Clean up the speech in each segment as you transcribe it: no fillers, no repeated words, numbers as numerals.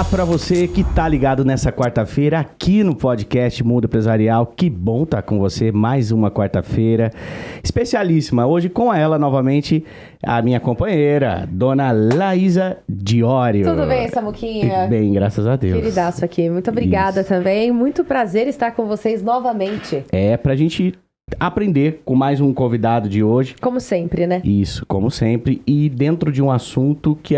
para você que tá ligado nessa quarta-feira aqui no podcast Mundo Empresarial. Que bom estar com você mais uma quarta-feira especialíssima. Hoje com ela novamente a minha companheira, Dona Laísa Diório. Tudo bem, Samuquinha? Bem, graças a Deus. Queridaço aqui. Muito obrigada também. Muito prazer estar com vocês novamente. É, pra gente aprender com mais um convidado de hoje. Como sempre, né? Isso, como sempre. E dentro de um assunto que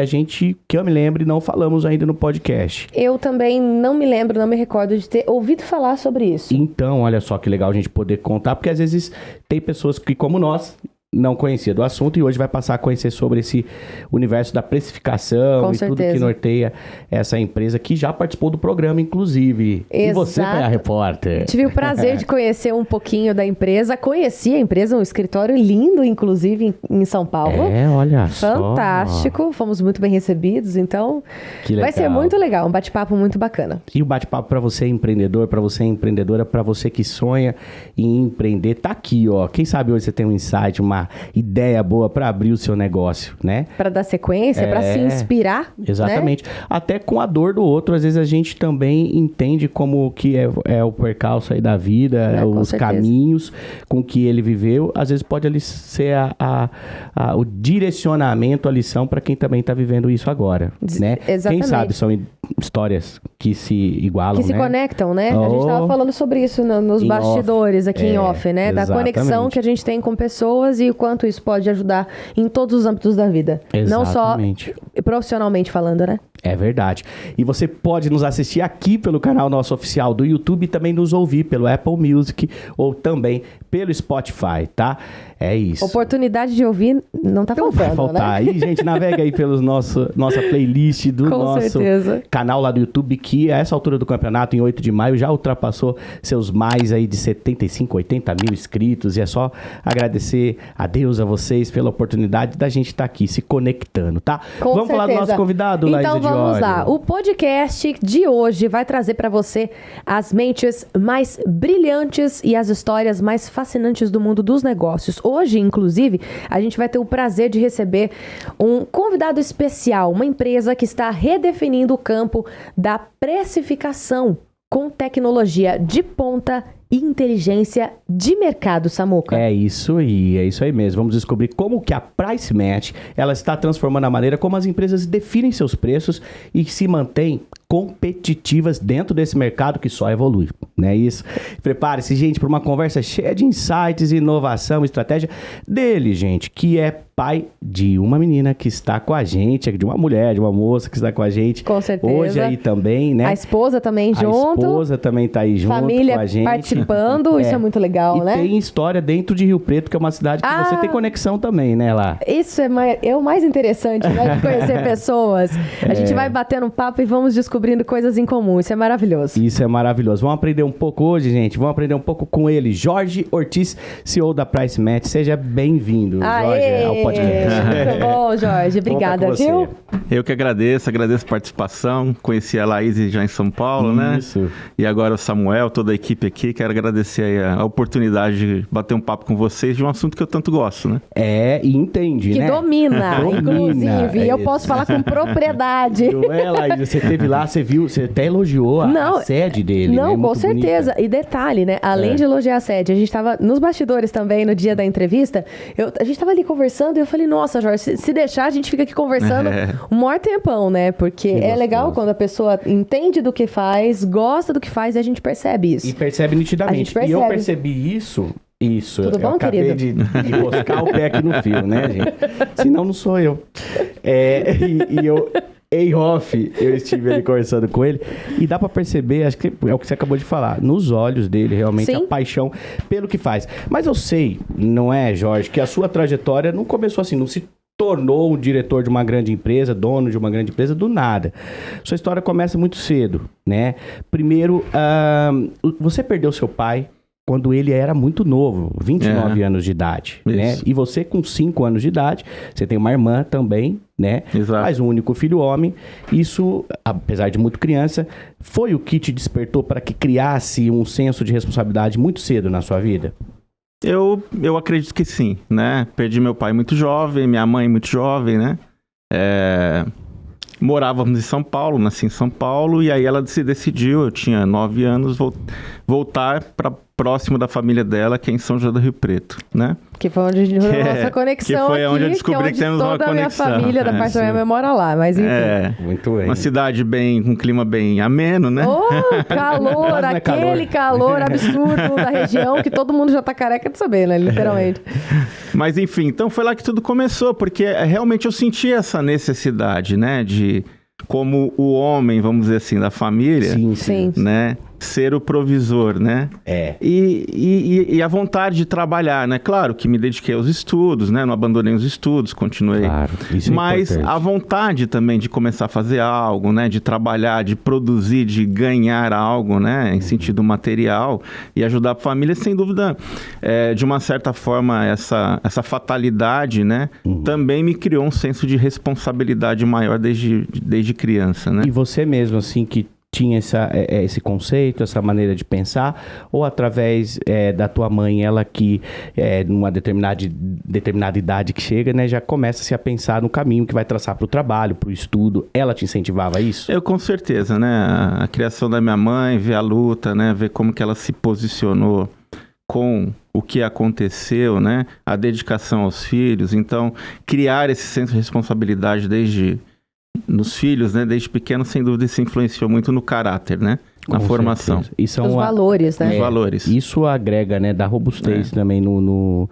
eu me lembro, não falamos ainda no podcast. Eu também não me lembro, não me recordo de ter ouvido falar sobre isso. Então, olha só que legal a gente poder contar, porque às vezes tem pessoas que, como nós, não conhecia do assunto e hoje vai passar a conhecer sobre esse universo da precificação Com e certeza. tudo que norteia essa empresa que já participou do programa, inclusive. E você foi a repórter. Tive o prazer de conhecer um pouquinho da empresa. Conheci a empresa, um escritório lindo, inclusive, em São Paulo. É, olha Fantástico. só. Fomos muito bem recebidos, então Que legal. vai ser muito legal. Um bate-papo muito bacana. E o bate-papo para você empreendedor, para você empreendedora, para você que sonha em empreender, tá aqui, ó. Quem sabe hoje você tem um insight, uma ideia boa para abrir o seu negócio, né? Para dar sequência, para se inspirar. Exatamente. Né? Até com a dor do outro, às vezes a gente também entende como que é o percalço aí da vida, os certeza. caminhos com que ele viveu. Às vezes pode ali ser o direcionamento, a lição para quem também está vivendo isso agora, né? Exatamente. Quem sabe são histórias que se igualam, Que se né? conectam, né? A gente estava falando sobre isso nos bastidores aqui em off, né? Da conexão que a gente tem com pessoas e o quanto isso pode ajudar em todos os âmbitos da vida. Exatamente. Não só profissionalmente falando, né? É verdade. E você pode nos assistir aqui pelo canal nosso oficial do YouTube e também nos ouvir pelo Apple Music ou também pelo Spotify, tá? É isso. Oportunidade de ouvir não tá faltando, vai faltar. né? Aí, gente, navega aí pelos nossa playlist do Com nosso certeza. canal lá do YouTube, que a essa altura do campeonato, em 8 de maio, já ultrapassou seus mais aí de 75, 80 mil inscritos. E é só agradecer a Deus, a vocês, pela oportunidade da gente estar aqui se conectando, tá? Com Vamos falar do certeza. nosso convidado, Laísa Então vamos Diório. lá. O podcast de hoje vai trazer para você as mentes mais brilhantes e as histórias mais fascinantes do mundo dos negócios. Hoje, inclusive, a gente vai ter o prazer de receber um convidado especial, uma empresa que está redefinindo o campo da precificação com tecnologia de ponta e inteligência de mercado, Samuca. É isso aí mesmo. Vamos descobrir como que a Price Match, ela está transformando a maneira como as empresas definem seus preços e se mantêm competitivas dentro desse mercado que só evolui, não é isso? Prepare-se, gente, para uma conversa cheia de insights, inovação, estratégia dele, gente, que é pai de uma menina que está com a gente, de uma mulher, de uma moça que está com a gente. Com certeza. Hoje aí também, né? A esposa também junto. A esposa também tá aí junto Família com a gente. participando, isso é muito legal, e né? tem história dentro de Rio Preto, que é uma cidade que você tem conexão também, né, lá? Isso é o mais interessante, né? De conhecer pessoas. A gente vai batendo um papo e vamos descobrindo coisas em comum. Isso é maravilhoso. Isso é maravilhoso. Vamos aprender um pouco hoje, gente. Vamos aprender um pouco com ele, Jorge Ortiz, CEO da Price Match. Seja bem-vindo, Jorge, ao podcast. Muito bom, Jorge. Obrigada, viu? Eu que agradeço a participação. Conheci a Laís já em São Paulo, né? Isso. E agora o Samuel, toda a equipe aqui. Quero agradecer aí a oportunidade de bater um papo com vocês de um assunto que eu tanto gosto, né? E entende, que né? domina, inclusive. Eu isso. posso falar com propriedade. Não é, Laís? Você esteve lá, você viu, você até elogiou a sede dele, Não, né? com Muito certeza. bonita. E detalhe, né? Além de elogiar a sede, a gente tava nos bastidores também, no dia da entrevista. A gente tava ali conversando e eu falei, nossa, Jorge, se deixar, a gente fica aqui conversando um maior tempão, né? Porque é legal quando a pessoa entende do que faz, gosta do que faz e a gente percebe isso. E percebe nitidamente. A gente percebe. E eu percebi isso. Tudo bom, eu acabei de enroscar o pé aqui no fio, né, gente? Senão não sou eu. E eu, em off, eu estive ali conversando com ele e dá pra perceber, acho que é o que você acabou de falar, nos olhos dele, realmente, a paixão pelo que faz. Mas eu sei, não é, Jorge, que a sua trajetória não começou assim, não se tornou um diretor de uma grande empresa, dono de uma grande empresa, do nada. Sua história começa muito cedo, né? Primeiro, você perdeu seu pai quando ele era muito novo, 29 anos de idade, né? E você com 5 anos de idade, você tem uma irmã também, né? Exato. Mas um único filho homem. Isso, apesar de muito criança, foi o que te despertou para que criasse um senso de responsabilidade muito cedo na sua vida? Eu acredito que sim, né? Perdi meu pai muito jovem, minha mãe muito jovem, né? morávamos em São Paulo, nasci em São Paulo, e aí ela se decidiu, eu tinha 9 anos, voltar para próximo da família dela, que é em São José do Rio Preto, né? Que foi onde a gente rolou nossa conexão que foi aqui, onde eu descobri que temos uma toda a minha conexão. família da parte da minha mãe mora lá, mas enfim. Muito bem. Uma cidade com um clima bem ameno, né? Oh, calor, Quase não é aquele calor absurdo da região que todo mundo já tá careca de saber, né? Literalmente. Mas enfim, então foi lá que tudo começou, porque realmente eu senti essa necessidade, né? De como o homem, vamos dizer assim, da família, Sim. né? Ser o provisor, né? E a vontade de trabalhar, né? Claro que me dediquei aos estudos, né? Não abandonei os estudos, continuei. Claro, isso é Mas importante. a vontade também de começar a fazer algo, né? De trabalhar, de produzir, de ganhar algo, né? Em sentido material e ajudar a família, sem dúvida, de uma certa forma, essa fatalidade, né? Também me criou um senso de responsabilidade maior desde criança, né? E você mesmo, assim, que tinha esse conceito, essa maneira de pensar, ou através da tua mãe, ela que numa determinada idade que chega, né, já começa-se a pensar no caminho que vai traçar para o trabalho, para o estudo, ela te incentivava a isso? Eu com certeza, né, a criação da minha mãe, ver a luta, né, ver como que ela se posicionou com o que aconteceu, né, a dedicação aos filhos, então criar esse senso de responsabilidade nos filhos, né, desde pequeno, sem dúvida, isso influenciou muito no caráter, né, na formação. E são Os valores, né? Os valores. Isso agrega, né, dá robustez também no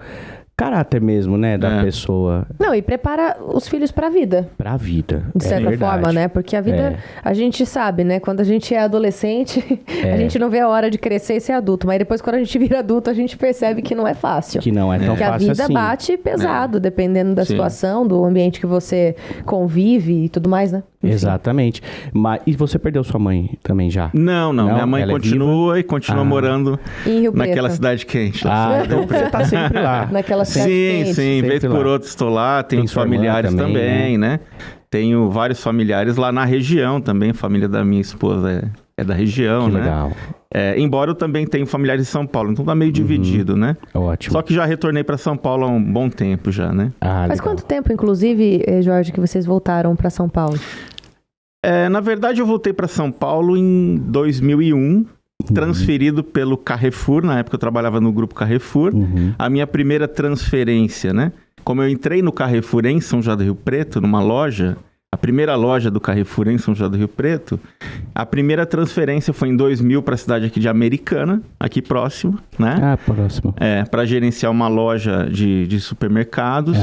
caráter mesmo, né, da pessoa. Não, e prepara os filhos pra vida. Pra vida. De certa forma, né? Porque a vida, a gente sabe, né? Quando a gente é adolescente, a gente não vê a hora de crescer e ser adulto. Mas depois, quando a gente vira adulto, a gente percebe que não é fácil. Que não é tão que fácil a vida assim. bate pesado, dependendo da Sim. situação, do ambiente que você convive e tudo mais, né? Enfim. Exatamente. E você perdeu sua mãe também já? Não. Minha mãe ela continua e continua morando Em Rio Preto. naquela cidade quente. Lá. Então você tá sempre lá. Naquela cidade Sim, quente. sim. Vez Sempre por lá. outra estou lá. Tenho Tem os sua irmã familiares também, né? Tenho vários familiares lá na região também. A família da minha esposa é da região, Que né? legal. Embora eu também tenha familiares em São Paulo. Então tá meio dividido, né? Ótimo. Só que já retornei para São Paulo há um bom tempo já, né? Faz legal. quanto tempo, inclusive, Jorge, que vocês voltaram pra São Paulo? Na verdade, eu voltei para São Paulo em 2001, transferido pelo Carrefour. Na época eu trabalhava no grupo Carrefour. A minha primeira transferência, né? Como eu entrei no Carrefour em São José do Rio Preto, numa loja, a primeira loja do Carrefour em São José do Rio Preto, a primeira transferência foi em 2000 para a cidade aqui de Americana, aqui próximo, né? Próximo. Para gerenciar uma loja de supermercados.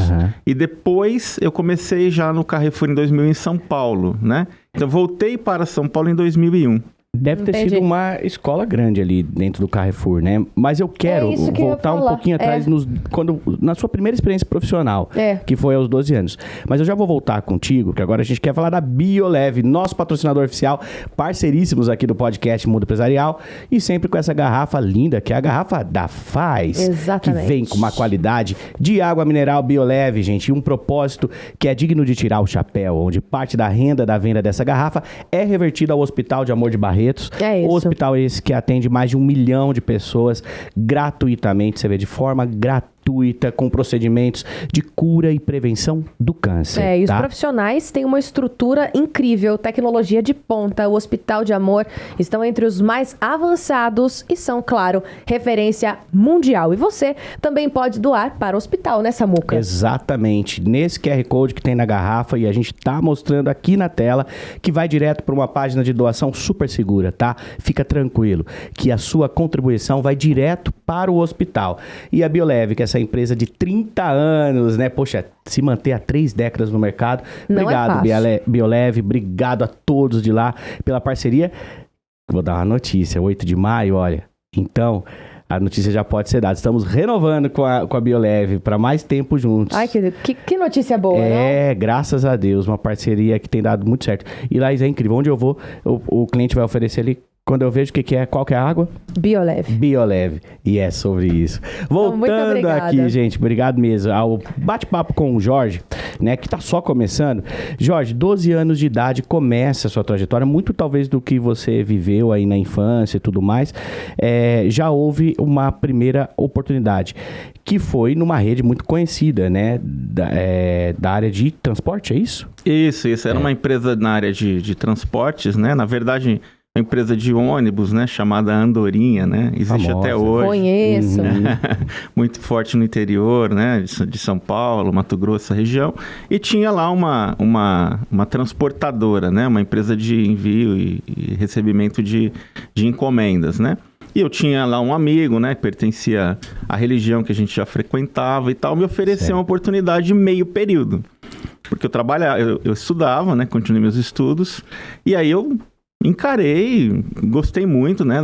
E depois eu comecei já no Carrefour em 2000 em São Paulo, né? Então voltei para São Paulo em 2001. Deve ter Entendi. sido uma escola grande ali dentro do Carrefour, né? Mas eu quero isso que eu ia voltar um falar. pouquinho atrás na sua primeira experiência profissional, que foi aos 12 anos. Mas eu já vou voltar contigo, que agora a gente quer falar da Bioleve, nosso patrocinador oficial, parceiríssimos aqui do podcast Mundo Empresarial, e sempre com essa garrafa linda, que é a garrafa da Faz. Exatamente. Que vem com uma qualidade de água mineral Bioleve, gente, e um propósito que é digno de tirar o chapéu, onde parte da renda da venda dessa garrafa é revertida ao Hospital de Amor de Barretos. É isso. O hospital esse que atende mais de 1 milhão de pessoas gratuitamente, você vê, de forma gratuita, com procedimentos de cura e prevenção do câncer. E os profissionais têm uma estrutura incrível, tecnologia de ponta. O Hospital de Amor estão entre os mais avançados e são, claro, referência mundial. E você também pode doar para o hospital, né, Samuca? Exatamente. Nesse QR Code que tem na garrafa, e a gente tá mostrando aqui na tela, que vai direto para uma página de doação super segura, tá? Fica tranquilo, que a sua contribuição vai direto para o hospital. E a Bioleve, que é essa empresa de 30 anos, né? Poxa, se manter há 3 décadas no mercado. Não Obrigado, é fácil. Bioleve. Obrigado a todos de lá pela parceria. Vou dar uma notícia. 8 de maio, olha. Então, a notícia já pode ser dada. Estamos renovando com a Bioleve para mais tempo juntos. Ai, que notícia boa, não? Graças a Deus. Uma parceria que tem dado muito certo. E, Laís, é incrível. Onde eu vou, o cliente vai oferecer ali Quando eu vejo o que é, qual que é a água? Bioleve. Bioleve. E é sobre isso. Muito Voltando obrigada. aqui, gente, obrigado mesmo ao bate-papo com o Jorge, né, que tá só começando. Jorge, 12 anos de idade, começa a sua trajetória, muito talvez do que você viveu aí na infância e tudo mais, já houve uma primeira oportunidade, que foi numa rede muito conhecida, né, da área de transporte, é isso? Isso. Era uma empresa na área de transportes, né? Na verdade, uma empresa de ônibus, né? Chamada Andorinha, né? Existe Famosa. até hoje. Conheço. Muito forte no interior, né? De São Paulo, Mato Grosso, essa região. E tinha lá uma transportadora, né? Uma empresa de envio e recebimento de encomendas, né? E eu tinha lá um amigo, né? Que pertencia à religião que a gente já frequentava e tal. Me ofereceu uma oportunidade de meio período. Porque eu trabalhava, eu estudava, né? Continuei meus estudos. E aí eu encarei, gostei muito, né,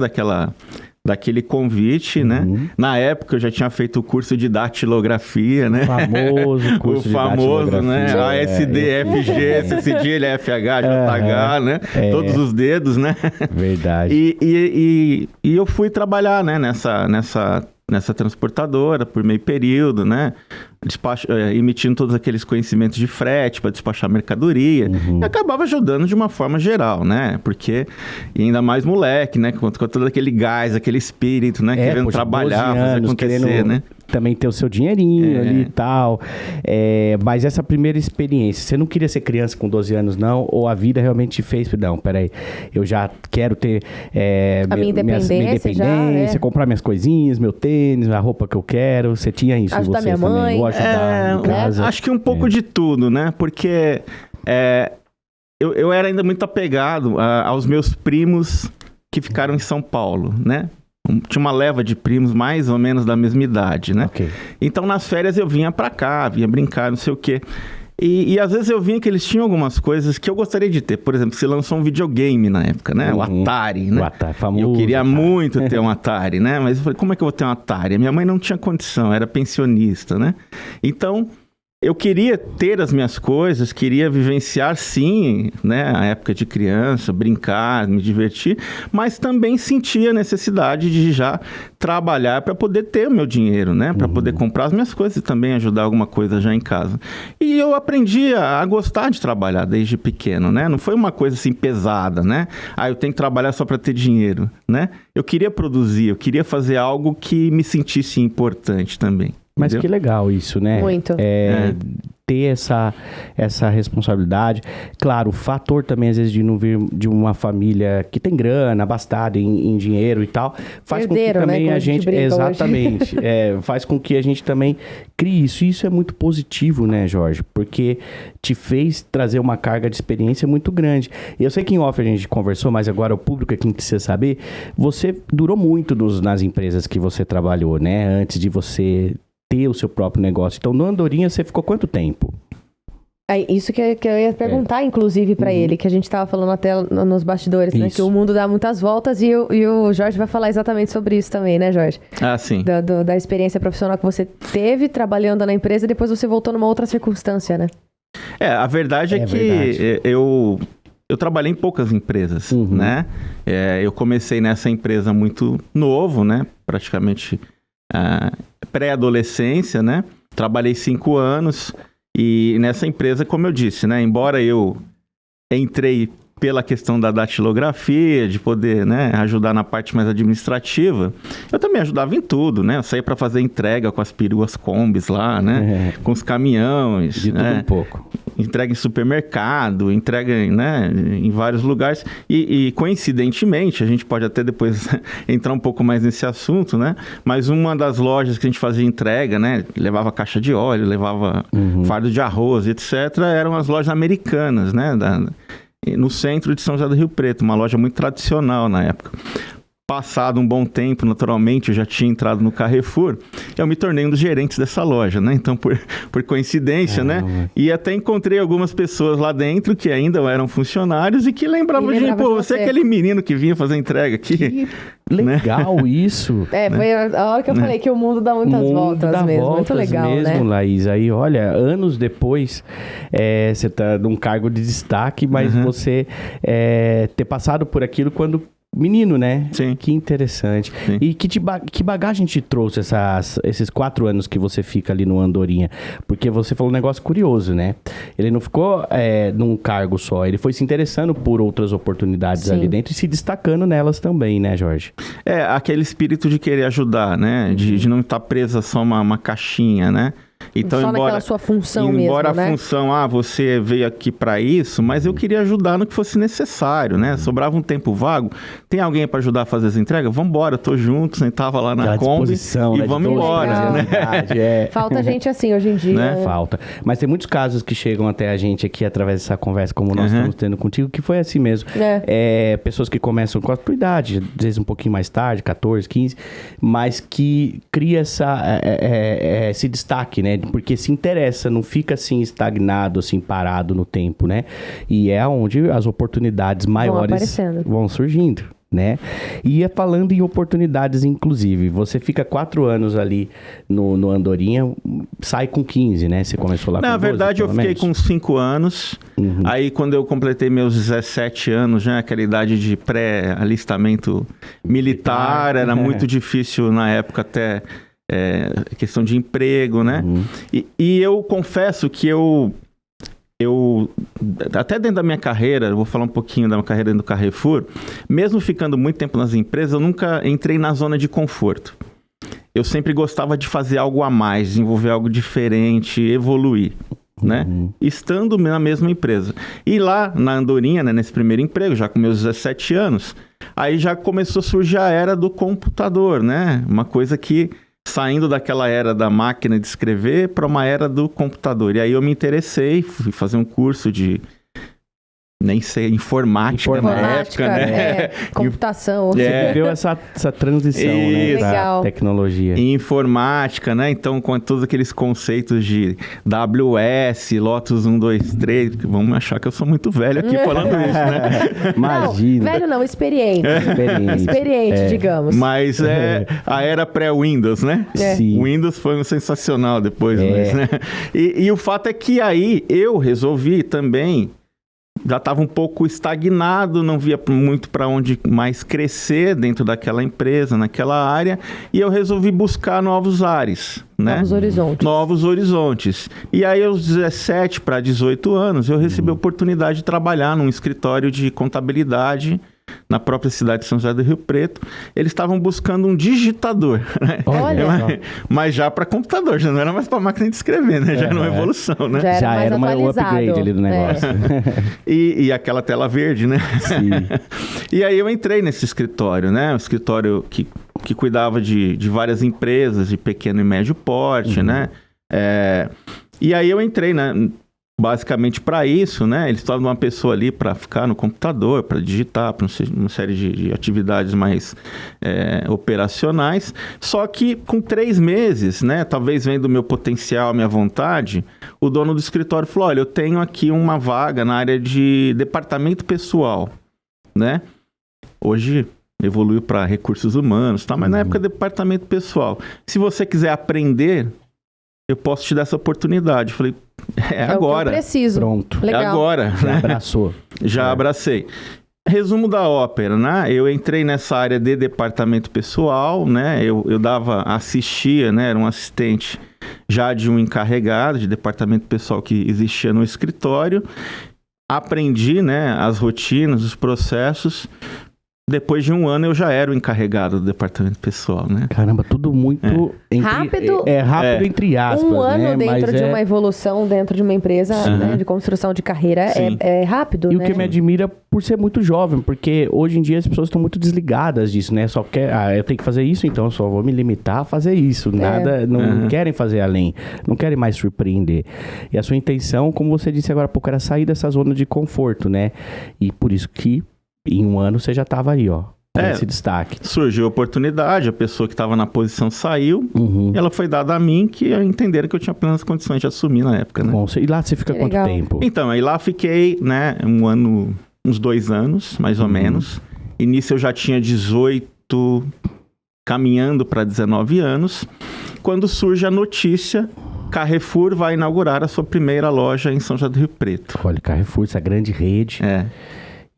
daquele convite, né? Na época eu já tinha feito o curso de datilografia, né? Famoso curso o famoso, né? ASD, FG, CCD, LFH, JH, né? Todos os dedos, né? Verdade. E eu fui trabalhar, né, nessa transportadora por meio período, né? Emitindo todos aqueles conhecimentos de frete para despachar mercadoria. E acabava ajudando de uma forma geral, né? Porque ainda mais moleque, né? Com todo aquele gás, aquele espírito, né? Querendo trabalhar, fazer acontecer, né? Também ter o seu dinheirinho ali e tal. Mas essa primeira experiência, você não queria ser criança com 12 anos, não? Ou a vida realmente te fez, não, peraí, eu já quero ter a minha independência, já, comprar minhas coisinhas, meu tênis, a roupa que eu quero. Você tinha isso ajudar em você minha também? mãe. Ou ajudar em casa? Acho que um pouco de tudo, né? Porque eu era ainda muito apegado aos meus primos que ficaram em São Paulo, né? Tinha uma leva de primos mais ou menos da mesma idade, né? Okay. Então, nas férias eu vinha pra cá, vinha brincar, não sei o quê. E às vezes eu vinha que eles tinham algumas coisas que eu gostaria de ter. Por exemplo, se lançou um videogame na época, né? O Atari, né? O Atari, famoso. Eu queria muito ter um Atari, né? Mas eu falei, como é que eu vou ter um Atari? A minha mãe não tinha condição, era pensionista, né? Então, eu queria ter as minhas coisas, queria vivenciar, sim, né, a época de criança, brincar, me divertir, mas também sentia a necessidade de já trabalhar para poder ter o meu dinheiro, né, para poder comprar as minhas coisas e também ajudar alguma coisa já em casa. E eu aprendi a gostar de trabalhar desde pequeno, né, não foi uma coisa assim pesada, né, eu tenho que trabalhar só para ter dinheiro, né, eu queria produzir, eu queria fazer algo que me sentisse importante também. Mas entendeu? que legal isso, né? Muito. Ter essa responsabilidade. Claro, o fator também, às vezes, de não vir de uma família que tem grana, abastada em dinheiro e tal, faz Herdeiro, com que também né? a gente... Exatamente. Faz com que a gente também crie isso. E isso é muito positivo, né, Jorge? Porque te fez trazer uma carga de experiência muito grande. Eu sei que em off a gente conversou, mas agora o público é quem precisa saber. Você durou muito nas empresas que você trabalhou, né? Antes de você ter o seu próprio negócio. Então, no Andorinha, você ficou quanto tempo? Isso que eu ia perguntar, inclusive, pra ele, que a gente tava falando até nos bastidores, né? Que o mundo dá muitas voltas e o Jorge vai falar exatamente sobre isso também, né, Jorge? Sim. Da experiência profissional que você teve trabalhando na empresa e depois você voltou numa outra circunstância, né? A verdade é que eu trabalhei em poucas empresas, né? Eu comecei nessa empresa muito novo, né? Praticamente pré-adolescência, né? Trabalhei 5 anos e nessa empresa, como eu disse, né? Embora eu entrei pela questão da datilografia, de poder, né, ajudar na parte mais administrativa, eu também ajudava em tudo, né? Eu saía para fazer entrega com as peruas combis lá, né? Com os caminhões. De tudo um pouco. Entrega em supermercado, entrega, né, em vários lugares. E coincidentemente, a gente pode até depois entrar um pouco mais nesse assunto, né? Mas uma das lojas que a gente fazia entrega, né? Levava caixa de óleo, levava fardo de arroz, etc. Eram as lojas americanas, né? No centro de São José do Rio Preto, uma loja muito tradicional na época. Passado um bom tempo, naturalmente, eu já tinha entrado no Carrefour, eu me tornei um dos gerentes dessa loja, né? Então, por coincidência, né? E até encontrei algumas pessoas lá dentro que ainda eram funcionários e que lembravam de mim, você é aquele menino que vinha fazer entrega aqui. Que legal isso. Foi a hora que eu falei que o mundo dá muitas voltas mesmo. Muito legal, mesmo, né? Laís. Aí, olha, anos depois, você tá num cargo de destaque, mas você ter passado por aquilo quando menino, né? Sim. Que interessante. Sim. E que bagagem te trouxe esses 4 anos que você fica ali no Andorinha? Porque você falou um negócio curioso, né? Ele não ficou num cargo só, ele foi se interessando por outras oportunidades Sim. ali dentro e se destacando nelas também, né, Jorge? Aquele espírito de querer ajudar, né? De não estar presa só uma caixinha, né? Então, Só naquela sua função mesmo, embora né? a função, você veio aqui para isso, mas eu queria ajudar no que fosse necessário, né? Sobrava um tempo vago, tem alguém para ajudar a fazer as entregas? Vamos embora, tô junto, sentava lá na Aquela Kombi disposição, e né, de vamos embora, legal. né? Falta gente assim hoje em dia. Né? Falta. Mas tem muitos casos que chegam até a gente aqui através dessa conversa, como nós estamos tendo contigo, que foi assim mesmo. Pessoas que começam com a tua idade, às vezes um pouquinho mais tarde, 14, 15, mas que cria esse destaque, né? Porque se interessa, não fica assim estagnado, assim, parado no tempo, né? E é onde as oportunidades maiores aparecendo. vão surgindo, né? E falando em oportunidades, inclusive, você fica 4 anos ali no Andorinha, sai com 15, né? Você começou lá com 12, Na verdade, eu pelo fiquei menos? com 5 anos. Aí, quando eu completei meus 17 anos, já aquela idade de pré-alistamento militar, era muito difícil na época até questão de emprego, né? E eu confesso que eu até dentro da minha carreira, eu vou falar um pouquinho da minha carreira dentro do Carrefour, mesmo ficando muito tempo nas empresas, eu nunca entrei na zona de conforto. Eu sempre gostava de fazer algo a mais, desenvolver algo diferente, evoluir, né? Estando na mesma empresa. E lá na Andorinha, né, nesse primeiro emprego, já com meus 17 anos, aí já começou a surgir a era do computador, né? Uma coisa que saindo daquela era da máquina de escrever para uma era do computador. E aí eu me interessei, fui fazer um curso de, nem sei, informática na época, né? Computação. Você viveu essa transição, né? Legal. Da tecnologia. Em informática, né? Então, com todos aqueles conceitos de WS, Lotus 1, 2, 3, vamos achar que eu sou muito velho aqui falando isso, né? Imagina. Não, velho não, experiente. Experiente, digamos. Mas a era pré-Windows, né? Sim. O Windows foi um sensacional depois, mas, né? E o fato é que aí eu resolvi também, já estava um pouco estagnado, não via muito para onde mais crescer dentro daquela empresa, naquela área, e eu resolvi buscar novos ares, né? Novos horizontes. Novos horizontes. E aí, aos 17 para 18 anos, eu recebi a oportunidade de trabalhar num escritório de contabilidade na própria cidade de São José do Rio Preto. Eles estavam buscando um digitador, né? Olha. Mas já para computador, já não era mais para máquina de escrever, né? Já era uma evolução, né? Já era mais um atualizado. upgrade ali do negócio. E aquela tela verde, né? Sim. E aí eu entrei nesse escritório, né? Um escritório que cuidava de várias empresas de pequeno e médio porte, né? E aí eu entrei, né? Basicamente para isso, né? Eles estavam uma pessoa ali para ficar no computador, para digitar, para uma série de atividades mais operacionais. Só que com 3 meses, né? Talvez vendo o meu potencial, minha vontade, o dono do escritório falou: olha, eu tenho aqui uma vaga na área de departamento pessoal, né? Hoje evoluiu para recursos humanos, tá? Mas na época departamento pessoal. Se você quiser aprender, eu posso te dar essa oportunidade. Eu falei, agora. O que eu preciso. Pronto. Legal. É agora. Já abraçou. Já abracei. Resumo da ópera, né? Eu entrei nessa área de departamento pessoal, né? Eu assistia, né? Era um assistente já de um encarregado de departamento pessoal que existia no escritório. Aprendi, né? As rotinas, os processos. Depois de 1 ano eu já era o encarregado do departamento pessoal, né? Caramba, tudo muito... Rápido. Rápido entre aspas, 1 ano né? dentro de uma evolução, dentro de uma empresa, né, de construção de carreira, é rápido, E né? o que me admira por ser muito jovem, porque hoje em dia as pessoas estão muito desligadas disso, né? Só quer, eu tenho que fazer isso, então eu só vou me limitar a fazer isso. Nada, não querem fazer além, não querem mais surpreender. E a sua intenção, como você disse agora há pouco, era sair dessa zona de conforto, né? E por isso que em 1 ano você já estava aí, ó, com esse destaque. Surgiu a oportunidade, a pessoa que estava na posição saiu, e ela foi dada a mim, que entenderam que eu tinha plenas condições de assumir na época, né? Bom, e lá você fica quanto legal. tempo? Então, aí lá fiquei, né, 1 ano, uns 2 anos, mais ou menos. E nisso eu já tinha 18, caminhando para 19 anos, quando surge a notícia: Carrefour vai inaugurar a sua primeira loja em São José do Rio Preto. Olha, Carrefour, essa grande rede.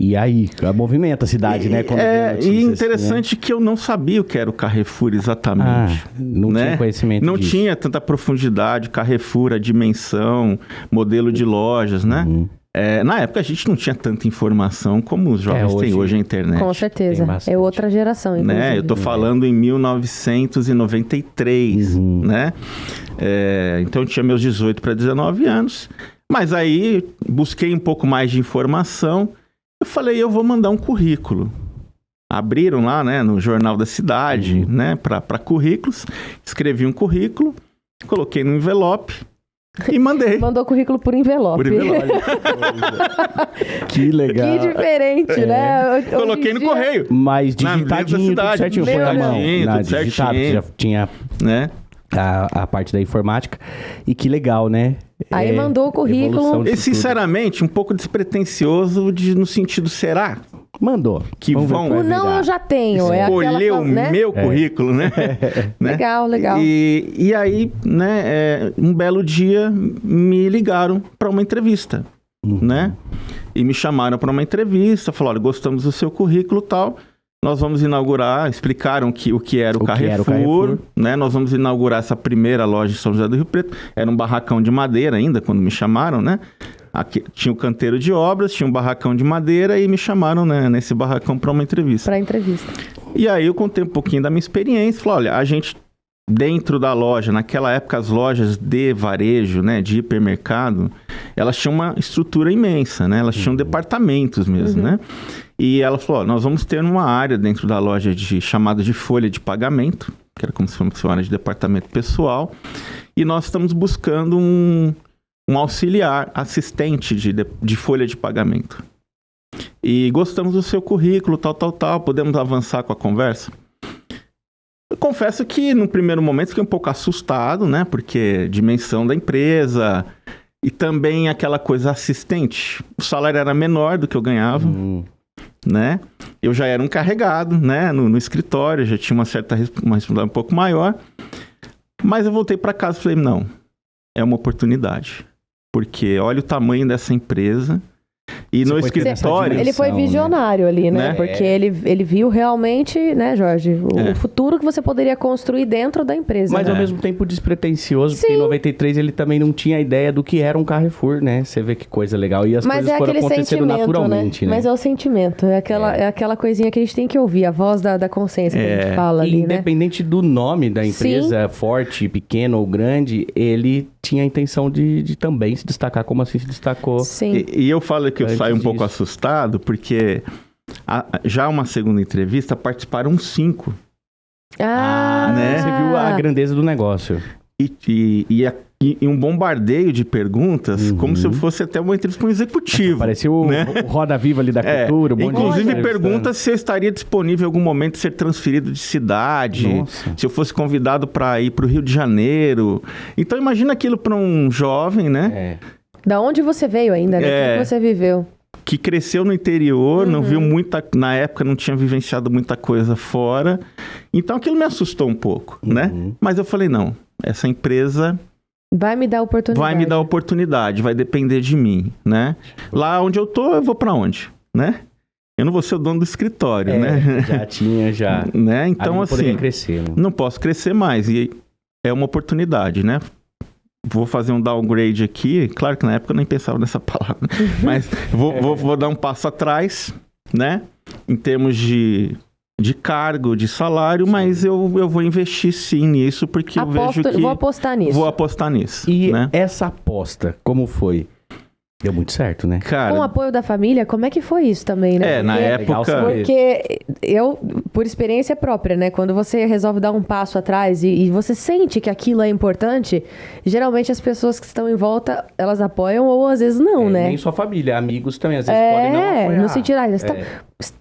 E aí? Movimenta a cidade, né? Quando vê notícias, E interessante que eu não sabia o que era o Carrefour exatamente. Não tinha conhecimento Não disso. tinha tanta profundidade, Carrefour, a dimensão, modelo de lojas, né? Na época a gente não tinha tanta informação como os jovens têm hoje a internet. Com certeza. É outra geração, inclusive. Né? Eu tô falando em 1993, né? Então eu tinha meus 18 para 19 anos. Mas aí busquei um pouco mais de informação. Eu falei, eu vou mandar um currículo. Abriram lá, né, no Jornal da Cidade, né, para currículos. Escrevi um currículo, coloquei no envelope e mandei. Mandou currículo por envelope. Por envelope. Que legal. Que diferente, né? Coloquei no correio. Mas digitadinho, tudo certinho, foi à mão. Tudo certinho. Já tinha, né? A parte da informática. E que legal, né? Aí mandou o currículo. E sinceramente, um pouco despretensioso no sentido, será? Mandou. Que vão... O não eu já tenho. Escolher o meu currículo, né? Legal, legal. E aí, né, um belo dia, me ligaram para uma entrevista, né? E me chamaram para uma entrevista, falaram, olha, gostamos do seu currículo e tal... Nós vamos inaugurar, explicaram o que era o Carrefour, né? Nós vamos inaugurar essa primeira loja em São José do Rio Preto. Era um barracão de madeira ainda, quando me chamaram, né? Aqui, tinha o canteiro de obras, tinha um barracão de madeira e me chamaram, né, nesse barracão para uma entrevista. Para entrevista. E aí eu contei um pouquinho da minha experiência, falei, olha, a gente dentro da loja, naquela época as lojas de varejo, né, de hipermercado, elas tinham uma estrutura imensa, né? Elas tinham departamentos mesmo, né? E ela falou, nós vamos ter uma área dentro da loja chamada de folha de pagamento, que era como se fosse uma área de departamento pessoal, e nós estamos buscando um auxiliar, assistente de folha de pagamento. E gostamos do seu currículo, tal, podemos avançar com a conversa? Eu confesso que no primeiro momento fiquei um pouco assustado, né? Porque dimensão da empresa e também aquela coisa assistente. O salário era menor do que eu ganhava. Né? Eu já era um carregado, né? No escritório, já tinha uma responsabilidade um pouco maior. Mas eu voltei para casa e falei, não, é uma oportunidade. Porque olha o tamanho dessa empresa. E no escritório... Ele foi visionário, né? Ali, né? Porque ele viu realmente, né, Jorge, o futuro que você poderia construir dentro da empresa. Mas ao mesmo tempo despretensioso, porque em 93 ele também não tinha ideia do que era um Carrefour, né? Você vê que coisa legal. E as coisas foram acontecendo naturalmente, né? Mas é o sentimento, é aquela coisinha que a gente tem que ouvir, a voz da consciência que a gente fala ali, né? Independente do nome da empresa, forte, pequeno ou grande, ele tinha a intenção de também se destacar como assim se destacou. Sim. E eu falo que eu saio um pouco assustado, porque já uma segunda entrevista participaram 5. Né? Você viu a grandeza do negócio. E um bombardeio de perguntas, como se eu fosse até uma entrevista com um executivo. Parecia o Roda Viva ali da cultura. Inclusive perguntas se eu estaria disponível em algum momento ser transferido de cidade, se eu fosse convidado para ir para o Rio de Janeiro. Então imagina aquilo para um jovem, né? Da onde você veio ainda, né? O que você viveu. Que cresceu no interior, não viu na época não tinha vivenciado muita coisa fora. Então aquilo me assustou um pouco, né? Mas eu falei, não, essa empresa... Vai me dar oportunidade. Vai me dar oportunidade, vai depender de mim, né? Lá onde eu tô, eu vou pra onde, né? Eu não vou ser o dono do escritório, né? Já tinha, né? Então, assim, poderia crescer, né? Não posso crescer mais. E é uma oportunidade, né? Vou fazer um downgrade aqui. Claro que na época eu nem pensava nessa palavra. Mas vou dar um passo atrás, né? Em termos de cargo, de salário, mas eu vou investir sim nisso, porque eu vejo que... Vou apostar nisso. Vou apostar nisso. E né? essa aposta, como foi? Deu muito certo, né? Cara, com o apoio da família, como é que foi isso também, né? Na época... Porque eu, por experiência própria, né? Quando você resolve dar um passo atrás e você sente que aquilo é importante, geralmente as pessoas que estão em volta, elas apoiam ou às vezes não, né? Nem sua família, amigos também, às vezes podem não apoiar. No sentido,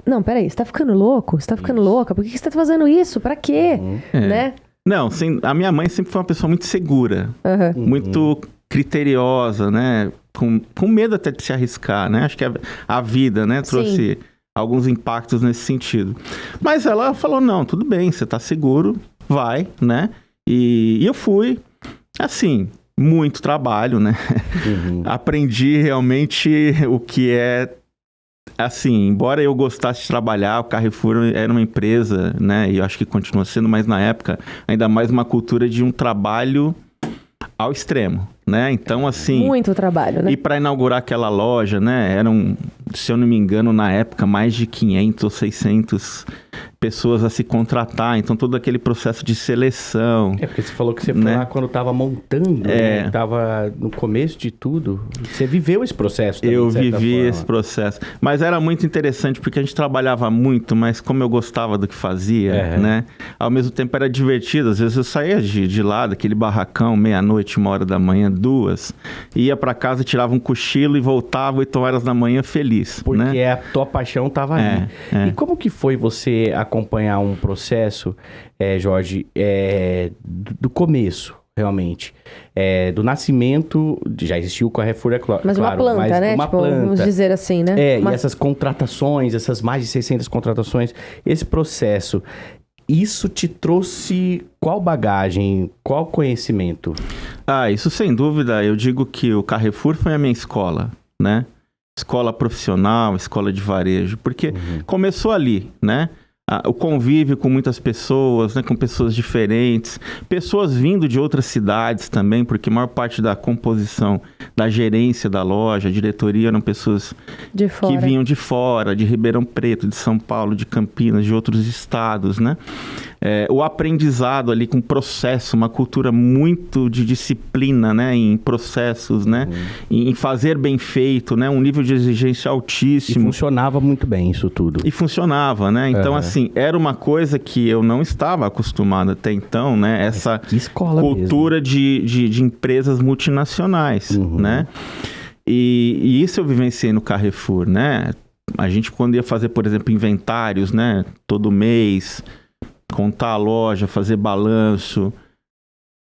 não, peraí, você tá ficando louco? Você tá ficando louca? Por que você tá fazendo isso? Pra quê? Né? Não, a minha mãe sempre foi uma pessoa muito segura, muito criteriosa, né? Com medo até de se arriscar, né? Acho que a vida, né? Trouxe alguns impactos nesse sentido. Mas ela falou, não, tudo bem, você tá seguro, vai, né? E eu fui, assim, muito trabalho, né? Aprendi realmente o que é assim, embora eu gostasse de trabalhar, o Carrefour era uma empresa, né? E eu acho que continua sendo, mas na época, ainda mais uma cultura de um trabalho ao extremo, né? Então, assim... Muito trabalho, né? E para inaugurar aquela loja, né? Eram, se eu não me engano, na época, mais de 500 ou 600 pessoas a se contratar. Então, todo aquele processo de seleção. É porque você falou que você foi lá quando estava montando, né? Estava no começo de tudo. Você viveu esse processo também, eu de certa vivi forma. esse processo. Mas era muito interessante porque a gente trabalhava muito, mas como eu gostava do que fazia, né? Ao mesmo tempo era divertido. Às vezes eu saía de lá, daquele barracão, meia-noite, 1h da manhã, 2h. Ia para casa, tirava um cochilo e voltava 8h da manhã feliz. Porque né? a tua paixão estava ali. E como que foi você acompanhar um processo, Jorge, do começo, realmente? Do nascimento, já existiu o Carrefour, claro. Mas uma planta, mas né? uma tipo, planta. Vamos dizer assim, né? E essas contratações, essas mais de 600 contratações, esse processo, isso te trouxe qual bagagem, qual conhecimento? Isso sem dúvida. Eu digo que o Carrefour foi a minha escola, né? Escola profissional, escola de varejo, porque começou ali, né? O convívio com muitas pessoas, né? Com pessoas diferentes, pessoas vindo de outras cidades também, porque a maior parte da composição da gerência da loja, a diretoria, eram pessoas que vinham de fora, de Ribeirão Preto, de São Paulo, de Campinas, de outros estados, né? O aprendizado ali com processo, uma cultura muito de disciplina, né? Em processos, né? Em fazer bem feito, né? Um nível de exigência altíssimo. E funcionava muito bem isso tudo. E funcionava, né? Então, assim, era uma coisa que eu não estava acostumado até então, né? Essa cultura de empresas multinacionais, né? E isso eu vivenciei no Carrefour, né? A gente, quando ia fazer, por exemplo, inventários, né? Todo mês, contar a loja, fazer balanço,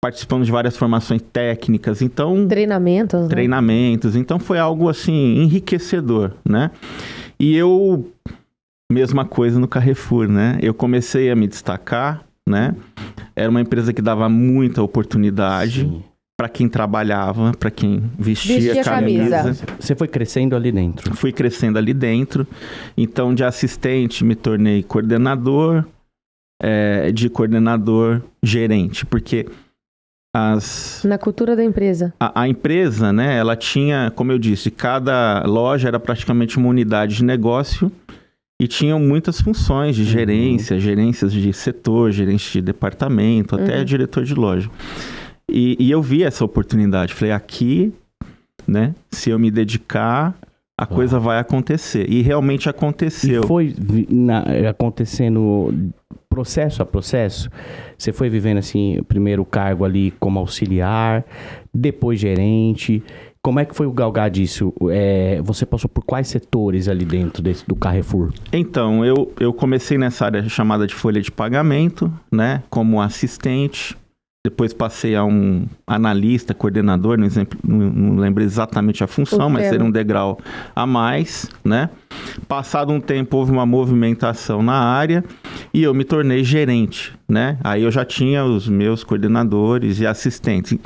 participando de várias formações técnicas, então... Treinamentos, né? Então foi algo, assim, enriquecedor, né? E eu... Mesma coisa no Carrefour, né? Eu comecei a me destacar, né? Era uma empresa que dava muita oportunidade para quem trabalhava, para quem vestia camisa. Você foi crescendo ali dentro? Fui crescendo ali dentro. Então, de assistente, me tornei coordenador, de coordenador, gerente, porque na cultura da empresa. A empresa, né? Ela tinha, como eu disse, cada loja era praticamente uma unidade de negócio. E tinham muitas funções de gerência, gerências de setor, gerente de departamento, até diretor de loja. E eu vi essa oportunidade. Falei, aqui, né, se eu me dedicar, a coisa vai acontecer. E realmente aconteceu. E foi acontecendo processo a processo? Você foi vivendo, assim, o primeiro cargo ali como auxiliar, depois gerente... Como é que foi o galgar disso? Você passou por quais setores ali dentro do Carrefour? Então, eu comecei nessa área chamada de folha de pagamento, né? Como assistente. Depois passei a um analista, coordenador, não lembro exatamente a função, mas era um degrau a mais, né? Passado um tempo, houve uma movimentação na área e eu me tornei gerente, né? Aí eu já tinha os meus coordenadores e assistentes.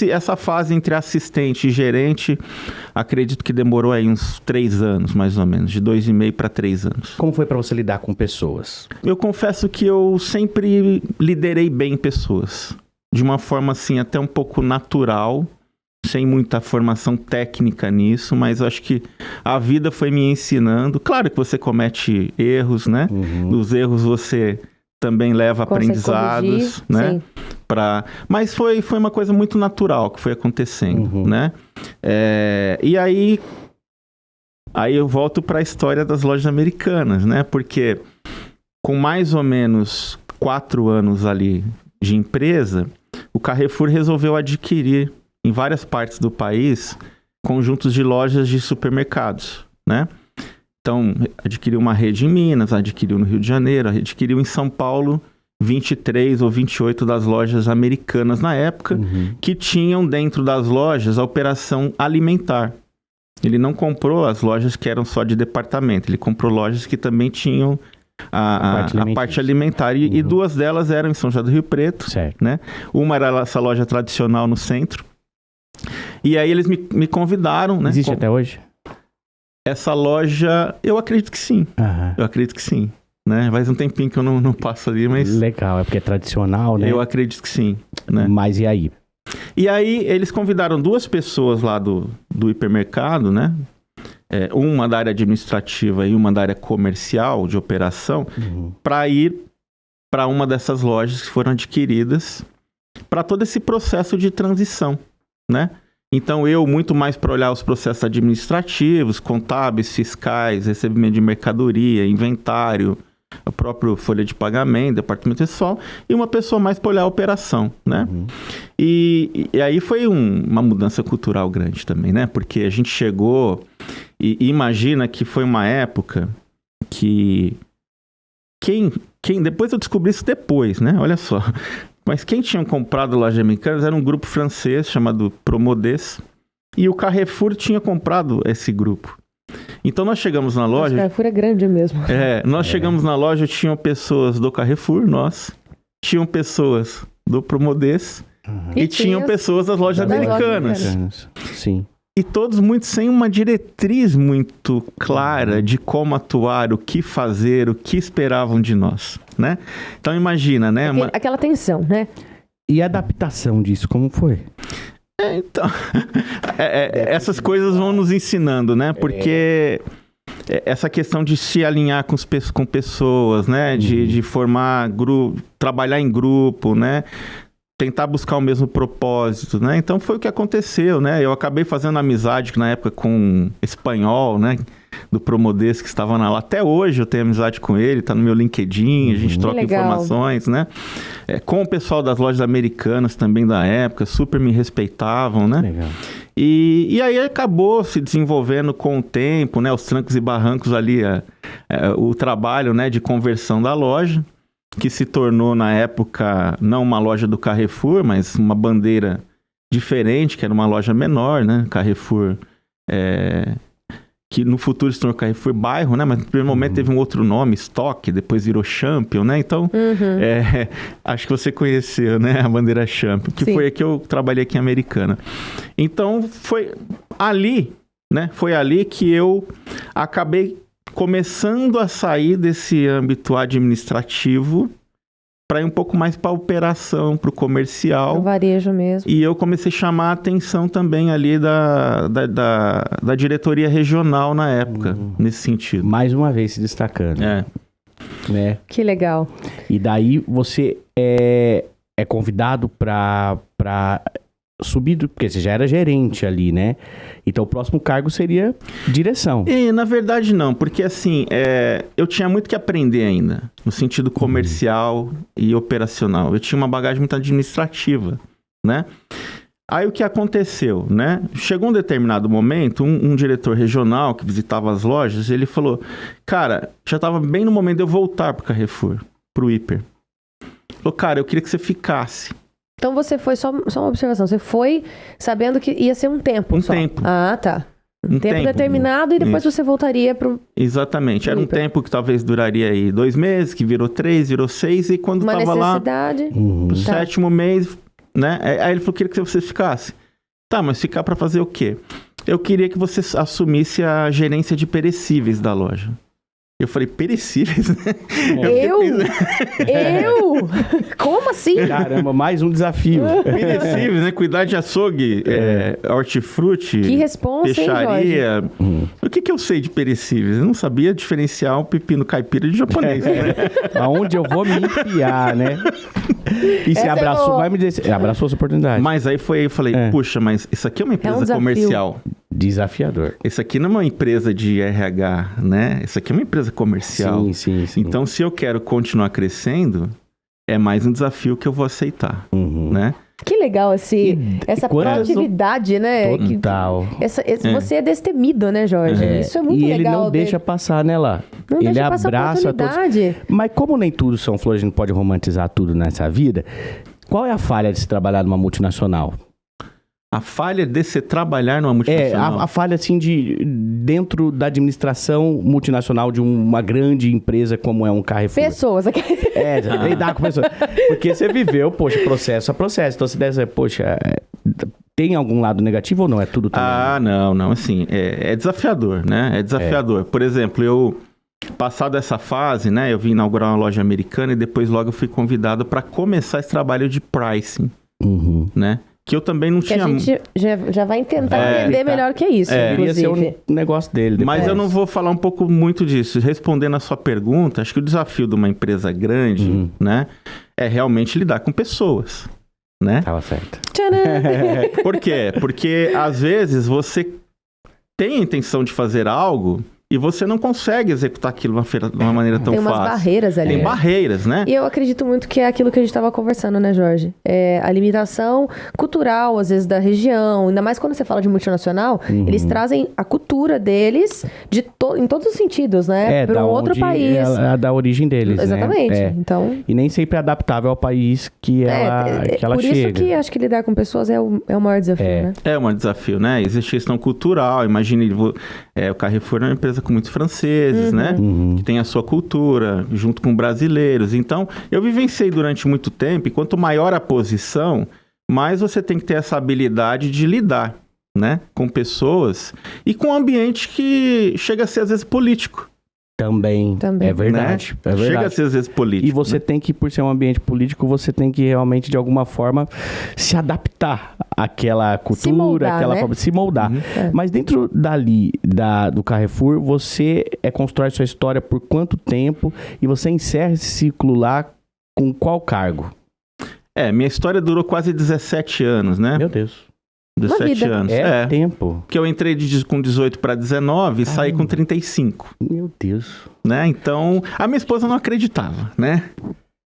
Essa fase entre assistente e gerente, acredito que demorou aí uns 3 anos, mais ou menos, de 2,5 para 3 anos. Como foi para você lidar com pessoas? Eu confesso que eu sempre liderei bem pessoas, de uma forma assim até um pouco natural, sem muita formação técnica nisso, mas eu acho que a vida foi me ensinando. Claro que você comete erros, né? Nos erros você também leva aprendizados, né? Mas foi uma coisa muito natural que foi acontecendo, né? E aí eu volto para a história das lojas americanas, né? Porque com mais ou menos 4 anos ali de empresa, o Carrefour resolveu adquirir em várias partes do país conjuntos de lojas de supermercados, né? Então, adquiriu uma rede em Minas, adquiriu no Rio de Janeiro, adquiriu em São Paulo 23 ou 28 das lojas americanas na época, que tinham dentro das lojas a operação alimentar. Ele não comprou as lojas que eram só de departamento, ele comprou lojas que também tinham a parte alimentar. E 2 delas eram em São José do Rio Preto, né? Uma era essa loja tradicional no centro. E aí eles me convidaram, né? Existe até hoje? essa loja, eu acredito que sim. Aham. Eu acredito que sim. Né? Faz um tempinho que eu não passo ali, mas Legal, é porque é tradicional, né? eu acredito que sim. Né? Mas e aí? E aí, eles convidaram 2 pessoas lá do hipermercado, né? Uma da área administrativa e uma da área comercial, de operação, para ir para uma dessas lojas que foram adquiridas, para todo esse processo de transição, né? Então, eu muito mais para olhar os processos administrativos, contábeis, fiscais, recebimento de mercadoria, inventário, a própria folha de pagamento, departamento pessoal, e uma pessoa mais para olhar a operação, né? E aí foi uma mudança cultural grande também, né? Porque a gente chegou e imagina que foi uma época que depois eu descobri isso depois, né? Olha só. Mas quem tinha comprado loja Americanas era um grupo francês chamado Promodês, e o Carrefour tinha comprado esse grupo. Então nós chegamos na loja... O Carrefour é grande mesmo. Nós chegamos na loja, tinham pessoas do Carrefour, tinham pessoas do Promodês e tinham pessoas das lojas americanas. Sim. E todos sem uma diretriz muito clara de como atuar, o que fazer, o que esperavam de nós, né? Então imagina, né? Aquela tensão, né? E a adaptação disso, como foi? Então, essas coisas vão nos ensinando, né? Porque essa questão de se alinhar com pessoas, né? De formar grupo, trabalhar em grupo, né? Tentar buscar o mesmo propósito, né? Então foi o que aconteceu, né? Eu acabei fazendo amizade na época com um espanhol, né? Do Promodês, que estava lá. Até hoje eu tenho amizade com ele, tá no meu LinkedIn, a gente troca informações, né? Com o pessoal das lojas americanas também da época, super me respeitavam, né? Legal. E aí acabou se desenvolvendo com o tempo, né? Os trancos e barrancos ali, o trabalho, né? De conversão da loja, que se tornou na época não uma loja do Carrefour, mas uma bandeira diferente, que era uma loja menor, né? Carrefour, que no futuro se tornou Carrefour Bairro, né? Mas no primeiro momento teve um outro nome, Stock, depois virou Champion, né? Então, acho que você conheceu, né? A bandeira Champion, que foi a que eu trabalhei aqui em Americana. Então, foi ali, né? Foi ali que eu acabei começando a sair desse âmbito administrativo para ir um pouco mais para a operação, para o comercial. O varejo mesmo. E eu comecei a chamar a atenção também ali da diretoria regional na época, nesse sentido. Mais uma vez se destacando. Né? Que legal. E daí você é convidado para subir, porque você já era gerente ali, né? Então o próximo cargo seria direção. E na verdade não, porque assim, eu tinha muito que aprender ainda, no sentido comercial e operacional. Eu tinha uma bagagem muito administrativa, né? Aí o que aconteceu, né? Chegou um determinado momento, um diretor regional que visitava as lojas, ele falou, cara, já estava bem no momento de eu voltar pro Carrefour, pro hiper. Falou, cara, eu queria que você ficasse. Então você foi, só uma observação, você foi sabendo que ia ser um tempo Um só. tempo. Ah, tá. Um tempo determinado e depois você voltaria pro... Exatamente. Era um tempo que talvez duraria aí 2 meses, que virou 3, virou 6, e quando tava lá... Uma necessidade. No 7º mês, né? Aí ele falou, queria que você ficasse. Tá, mas ficar para fazer o quê? Eu queria que você assumisse a gerência de perecíveis da loja. Eu falei, perecíveis, né? Eu? Como assim? Caramba, mais um desafio. Perecíveis, né? Cuidar de açougue, hortifruti, Que responsa, peixaria. O que eu sei de perecíveis? Eu não sabia diferenciar um pepino caipira de japonês, né? Aonde eu vou me enfiar, né? E se abraçou, vai me dizer, abraçou essa oportunidade. Mas aí eu falei, puxa, mas isso aqui é uma empresa comercial. Desafiador. Isso aqui não é uma empresa de RH, né? Isso aqui é uma empresa comercial. Sim. Então, se eu quero continuar crescendo, é mais um desafio que eu vou aceitar, né? Que legal essa proatividade, né? Total. Você é destemido, né, Jorge? Isso é muito legal. E ele não deixa passar, né, lá? Não ele deixa passar abraça todos. Mas como nem tudo são flores, a gente não pode romantizar tudo nessa vida, qual é a falha de se trabalhar numa multinacional? A falha de se trabalhar numa multinacional? A falha, assim, dentro da administração multinacional de uma grande empresa como é um Carrefour. Pessoas. Lidar com pessoas. Porque você viveu, poxa, processo a processo. Então, você deve dizer, poxa, tem algum lado negativo ou não? É tudo também? Ah, não. Assim, é desafiador, né? É desafiador. Por exemplo, passado essa fase, né? Eu vim inaugurar uma loja americana e depois logo eu fui convidado para começar esse trabalho de pricing, né? Que eu também não tinha... Que a gente já vai tentar entender melhor o que é isso, Deveria ser inclusive. um negócio dele. Mas eu não vou falar um pouco muito disso. Respondendo a sua pergunta, acho que o desafio de uma empresa grande, né? É realmente lidar com pessoas, né? Tava certo. Tcharam! Por quê? Porque às vezes você tem a intenção de fazer algo e você não consegue executar aquilo de uma maneira tão Tem fácil. umas barreiras ali. Tem barreiras, né? E eu acredito muito que é aquilo que a gente estava conversando, né, Jorge? É a limitação cultural, às vezes, da região. Ainda mais quando você fala de multinacional, eles trazem a cultura deles em todos os sentidos, né? Para um outro país. É da origem deles, Exatamente. né? Então... E nem sempre é adaptável ao país que ela por chega. isso que acho que lidar com pessoas é o maior desafio, né? É um desafio, né? Existe questão cultural. Imagine, o Carrefour é uma empresa com muitos franceses, né? Que tem a sua cultura, junto com brasileiros. Então, eu vivenciei durante muito tempo, e quanto maior a posição, mais você tem que ter essa habilidade de lidar, né? Com pessoas e com um ambiente que chega a ser, às vezes, político. Também. É verdade. Né? É verdade. Chega a ser, às vezes, político. E você tem que, por ser um ambiente político, você tem que realmente, de alguma forma, se adaptar àquela cultura, se moldar, àquela né? forma de se moldar. Mas dentro do Carrefour, você constrói sua história por quanto tempo e você encerra esse ciclo lá com qual cargo? Minha história durou quase 17 anos, né? Meu Deus. 17 anos. Tempo. Porque eu entrei com 18 para 19 e saí com 35. Meu Deus. Né? Então, a minha esposa não acreditava, né?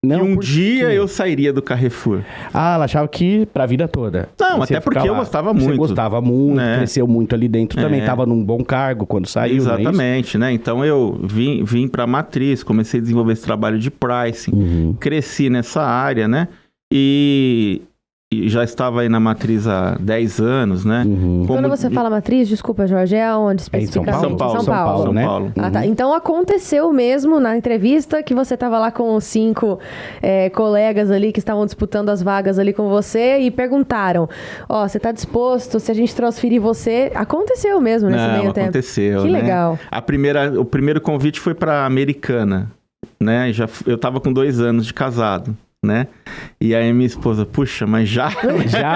Não, que um por dia quê? eu sairia do Carrefour. Ah, ela achava que pra vida toda. Não, Você até porque ficar eu lá. gostava Você muito. gostava muito, né? cresceu muito ali dentro também. Tava num bom cargo quando saiu, Exatamente, né? Então eu vim pra Matriz, comecei a desenvolver esse trabalho de pricing. Cresci nessa área, né? E já estava aí na Matriz há 10 anos, né? Quando você fala Matriz, desculpa, Jorge, é onde É em São especificamente? Paulo. São Paulo, né? Ah, tá. Então aconteceu mesmo na entrevista que você estava lá com os 5 colegas ali que estavam disputando as vagas ali com você e perguntaram: você está disposto se a gente transferir você? Aconteceu mesmo nesse meio tempo. Aconteceu, Que né? legal. O primeiro convite foi para Americana, né? Eu estava com 2 anos de casado, né? E aí minha esposa, puxa, mas já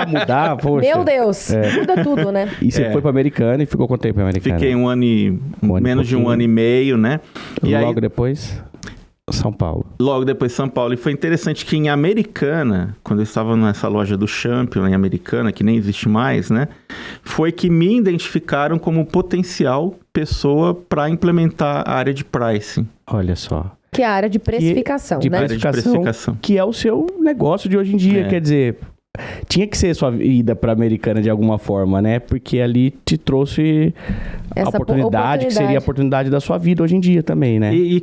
mudar, poxa. Meu Deus, muda tudo, né? E você foi pra Americana e ficou quanto tempo pra Americana? Fiquei menos de um ano e meio, né? E logo depois, São Paulo. Logo depois São Paulo. E foi interessante que em Americana, quando eu estava nessa loja do Champion, em Americana, que nem existe mais, né? Foi que me identificaram como potencial pessoa para implementar a área de pricing. Olha só. Que é a área de precificação, né? Área de precificação. Que é o seu negócio de hoje em dia, quer dizer... Tinha que ser sua ida para Americana de alguma forma, né? Porque ali te trouxe a oportunidade, que seria a oportunidade da sua vida hoje em dia também, né? E o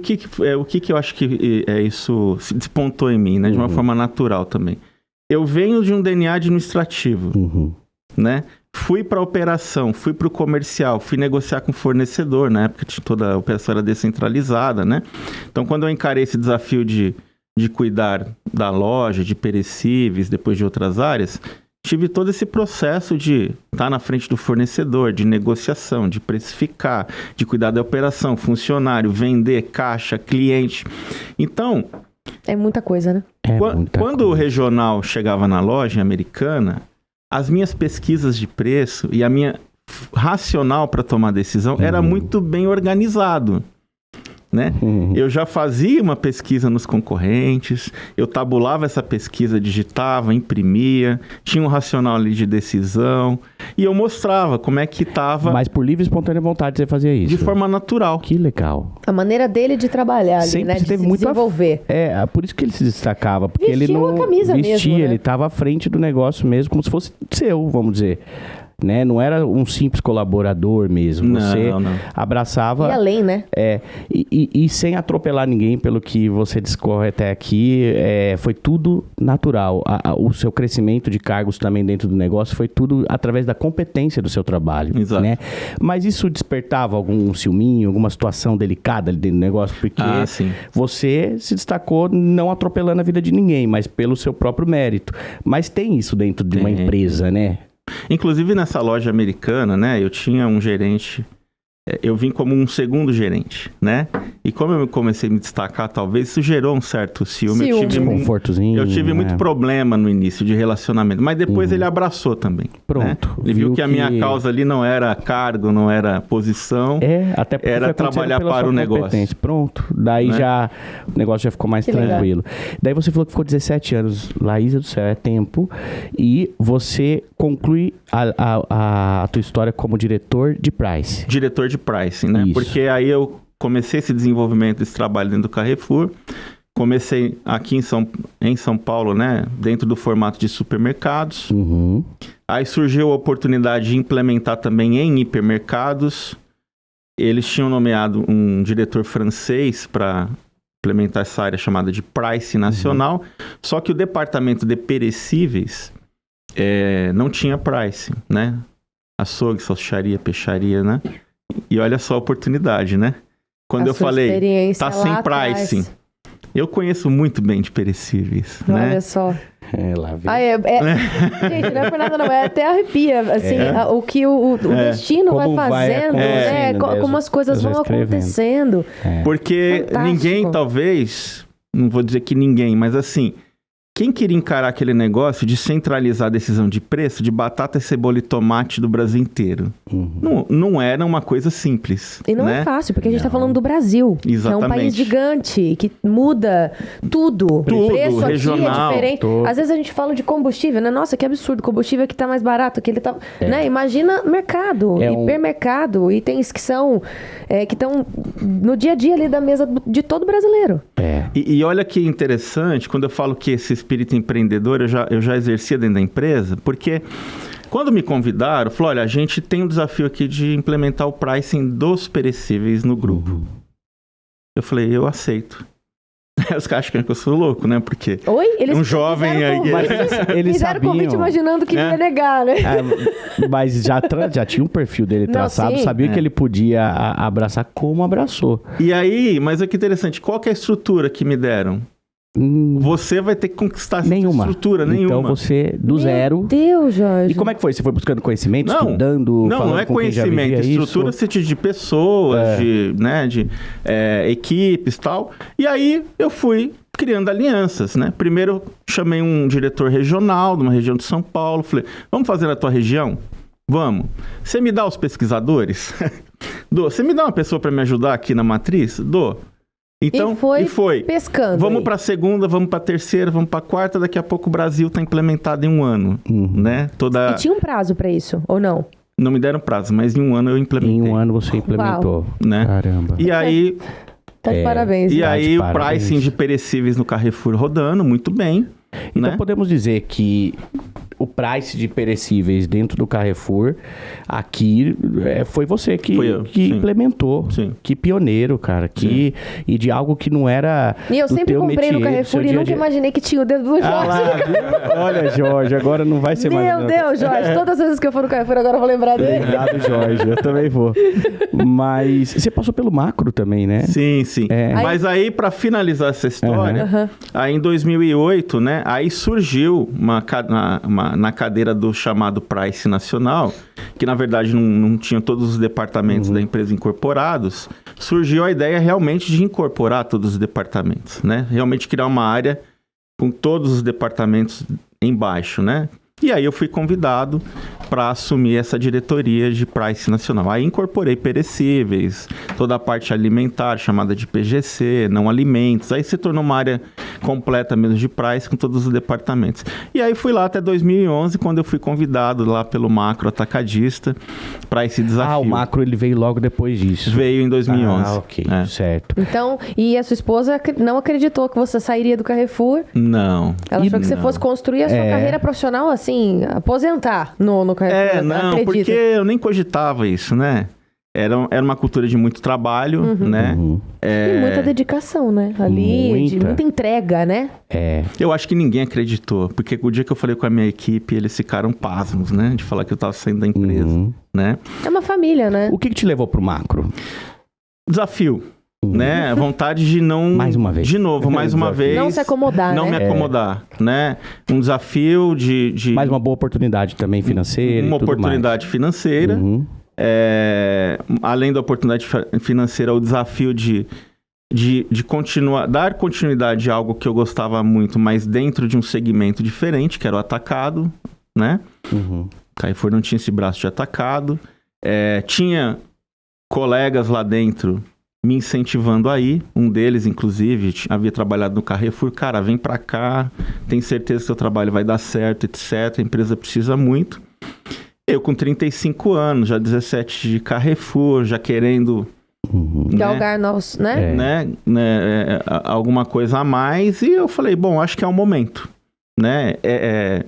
que eu acho que isso se despontou em mim, né? De uma forma natural também. Eu venho de um DNA administrativo, né? Fui para a operação, fui para o comercial, fui negociar com o fornecedor. Na época toda a operação era descentralizada, né? Então, quando eu encarei esse desafio de cuidar da loja, de perecíveis, depois de outras áreas, tive todo esse processo de estar na frente do fornecedor, de negociação, de precificar, de cuidar da operação, funcionário, vender, caixa, cliente. Então... É muita coisa, né? Quando o regional chegava na loja Americana, as minhas pesquisas de preço e a minha racional para tomar decisão era muito bem organizado. Né? Eu já fazia uma pesquisa nos concorrentes, eu tabulava essa pesquisa, digitava, imprimia, tinha um racional ali de decisão e eu mostrava como é que estava... Mas por livre e espontânea vontade você fazia isso? De forma natural. Que legal. A maneira dele de trabalhar ali, sempre né? De teve se desenvolver. Por isso que ele se destacava, porque Vestia ele não uma camisa vestia, mesmo, né? Ele estava à frente do negócio mesmo, como se fosse seu, vamos dizer. Né? Não era um simples colaborador mesmo. Você abraçava... E além, né? E sem atropelar ninguém, pelo que você discorre até aqui, foi tudo natural. O seu crescimento de cargos também dentro do negócio foi tudo através da competência do seu trabalho. Exato. Né? Mas isso despertava algum ciúminho, alguma situação delicada ali dentro do negócio? Porque você se destacou não atropelando a vida de ninguém, mas pelo seu próprio mérito. Mas tem isso dentro de uma empresa, né? Inclusive nessa loja americana, né? Eu tinha um gerente, eu vim como um segundo gerente, né? E como eu comecei a me destacar, talvez isso gerou um certo ciúme. Eu tive muito problema no início de relacionamento, mas depois ele abraçou também. Pronto. Né? Ele viu que a minha causa ali não era cargo, não era posição, até porque era trabalhar para o negócio. Pronto. Daí né? Já o negócio já ficou mais tranquilo. Daí você falou que ficou 17 anos. Laísa do céu, é tempo. E você conclui a tua história como diretor de Price. Diretor de pricing, né? Isso. Porque aí eu comecei esse desenvolvimento desse trabalho dentro do Carrefour. Comecei aqui em São Paulo, né? Dentro do formato de supermercados. Uhum. Aí surgiu a oportunidade de implementar também em hipermercados. Eles tinham nomeado um diretor francês para implementar essa área chamada de Price Nacional. Uhum. Só que o departamento de perecíveis não tinha Price, né? Açougue, salsicharia, peixaria, né? E olha só a oportunidade, né? Quando eu falei, tá sem pricing. Eu conheço muito bem de perecíveis, né? Olha só. Lá vem. Gente, não é por nada não, até arrepia, assim, o que o destino vai fazendo, né? Como as coisas vão acontecendo. Porque ninguém, talvez, não vou dizer que ninguém, mas assim, quem queria encarar aquele negócio de centralizar a decisão de preço de batata, cebola e tomate do Brasil inteiro? Uhum. Não era uma coisa simples. E não é fácil, porque a gente está falando do Brasil. Exatamente. Que é um país gigante, que muda tudo. O preço regional, aqui é diferente. Tudo. Às vezes a gente fala de combustível, né? Nossa, que absurdo. Combustível aqui tá mais barato. Que ele tá... Né? Imagina mercado, hipermercado, itens que são... que estão no dia a dia ali da mesa de todo brasileiro. E olha que interessante, quando eu falo que esse espírito empreendedor eu já exercia dentro da empresa, porque quando me convidaram, falaram, olha, a gente tem um desafio aqui de implementar o pricing dos perecíveis no grupo. Eu falei, eu aceito. Os caras acham que eu sou louco, né? Porque eles um jovem aí... Eles fizeram convite imaginando que ia negar, né? Mas já tinha um perfil dele traçado, sabia que ele podia abraçar como abraçou. E aí, mas é que interessante, qual que é a estrutura que me deram? Você vai ter que conquistar essa estrutura, nenhuma. Então você, do zero... Meu Deus, Jorge. E como é que foi? Você foi buscando conhecimento, estudando? Não é conhecimento. Estrutura de pessoas, de equipes e tal. E aí eu fui criando alianças, né? Primeiro chamei um diretor regional de uma região de São Paulo. Falei, vamos fazer na tua região? Vamos. Você me dá os pesquisadores? Dou. Você me dá uma pessoa para me ajudar aqui na matriz? Dou. Então, e foi pescando. Vamos para a segunda, vamos para a terceira, vamos para a quarta. Daqui a pouco o Brasil está implementado em 1 ano, né? E tinha um prazo para isso, ou não? Não me deram prazo, mas em 1 ano eu implementei. Em 1 ano você implementou. Né? Caramba. E aí... Tá de parabéns. E aí o pricing de perecíveis no Carrefour rodando muito bem. Então podemos dizer que o price de perecíveis dentro do Carrefour, aqui foi você que implementou. Sim. Que pioneiro, cara. E de algo que não era. E eu sempre comprei no Carrefour e nunca imaginei que tinha o dedo do Jorge. Olha, Jorge, agora não vai ser mais. Meu Deus, Jorge, todas as vezes que eu for no Carrefour, agora eu vou lembrar dele. Obrigado, Jorge, eu também vou. Mas você passou pelo macro também, né? Sim. Mas aí, para finalizar essa história, aí em 2008, né? Aí surgiu na cadeira do chamado Price Nacional, que na verdade não tinha todos os departamentos da empresa incorporados, surgiu a ideia realmente de incorporar todos os departamentos, né? Realmente criar uma área com todos os departamentos embaixo, né? E aí eu fui convidado para assumir essa diretoria de Price Nacional. Aí incorporei perecíveis, toda a parte alimentar, chamada de PGC, não alimentos. Aí se tornou uma área completa mesmo de Price, com todos os departamentos. E aí fui lá até 2011, quando eu fui convidado lá pelo Macro Atacadista para esse desafio. O Macro ele veio logo depois disso. Veio em 2011. Ok, certo. Então, e a sua esposa não acreditou que você sairia do Carrefour? Não. Ela achou que você fosse construir a sua carreira profissional assim, aposentar no Carrefour. Não, porque eu nem cogitava isso, né? Era uma cultura de muito trabalho, né? E muita dedicação, né? Ali, de muita entrega, né? Eu acho que ninguém acreditou, porque o dia que eu falei com a minha equipe, eles ficaram pasmos, né? De falar que eu estava saindo da empresa, né? É uma família, né? O que te levou pro Macro? Desafio. né? Vontade de não... Mais uma vez. De novo, mais uma vez. Não se acomodar, Não né? me acomodar, né? Um desafio de... Mais uma boa oportunidade também financeira. Uma e tudo oportunidade financeira. Uhum. Além da oportunidade financeira, o desafio de continuar, dar continuidade a algo que eu gostava muito, mas dentro de um segmento diferente, que era o atacado, né? Uhum. Carrefour não tinha esse braço de atacado. Tinha colegas lá dentro me incentivando aí. Um deles, inclusive, havia trabalhado no Carrefour. Cara, vem pra cá, tem certeza que seu trabalho vai dar certo, etc. A empresa precisa muito. Eu com 35 anos, já 17 de Carrefour, já querendo... Galgar novos, né? Alguma coisa a mais. E eu falei, bom, acho que é o momento. Né?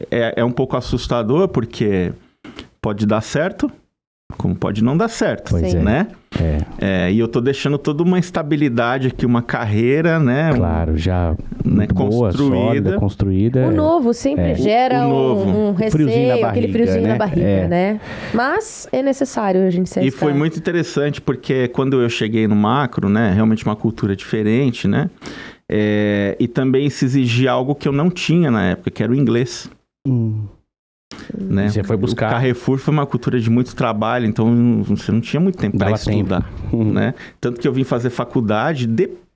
É um pouco assustador, porque pode dar certo, como pode não dar certo, Pois né? E eu tô deixando toda uma estabilidade aqui, uma carreira, né? Claro, já boa, sólida, construída. construída. O novo sempre gera O novo. um Friozinho na receio, aquele barriga, friozinho né? na barriga, né? Mas é necessário a gente se E arriscar. foi muito interessante, porque quando eu cheguei no Macro, né? Realmente uma cultura diferente, né? E também se exigia algo que eu não tinha na época, que era o inglês. Né? Você foi buscar. O Carrefour foi uma cultura de muito trabalho, então você não tinha muito tempo para Dava estudar. Né? Tanto que eu vim fazer faculdade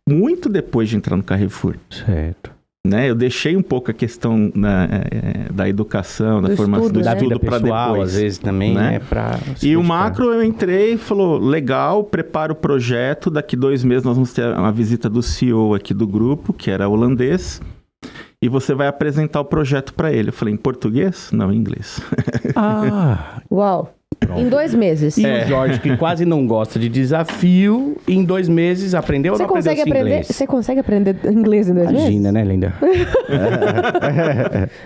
muito depois de entrar no Carrefour. Certo. Né? Eu deixei um pouco a questão da educação, da formação, do estudo, né? Da vida estudo para pessoal, depois. às vezes, também, né? Pra se E o dedicar. Macro, eu entrei e falou, legal, prepara o projeto, daqui 2 meses nós vamos ter uma visita do CEO aqui do grupo, que era holandês, e você vai apresentar o projeto para ele. Eu falei, em português? Não, em inglês. Uau. Pronto. Em 2 meses. E o Jorge, que quase não gosta de desafio, em 2 meses aprendeu ou Você não aprendeu consegue esse aprender? inglês? Você consegue aprender inglês em 2 meses? Imagina, né, linda?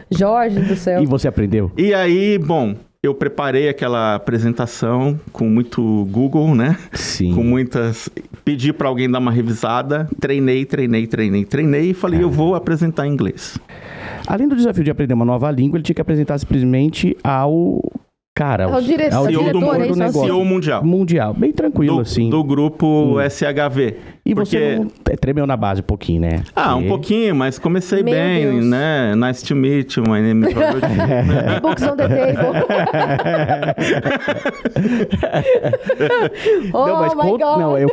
Jorge do céu. E você aprendeu? E aí, bom, eu preparei aquela apresentação com muito Google, né? Sim. Com muitas... Pedi para alguém dar uma revisada, treinei e falei, eu vou apresentar em inglês. Além do desafio de aprender uma nova língua, ele tinha que apresentar simplesmente ao... Cara, Ao diretor, CEO do é isso? negócio. CEO mundial. Mundial. Bem tranquilo, assim. Do grupo SHV. E porque... você não tremeu na base um pouquinho, né? Um pouquinho, mas comecei Meu bem, Deus. né? Nice to meet you, my name is Robert. Books on the table. Oh Não, mas my God. não, eu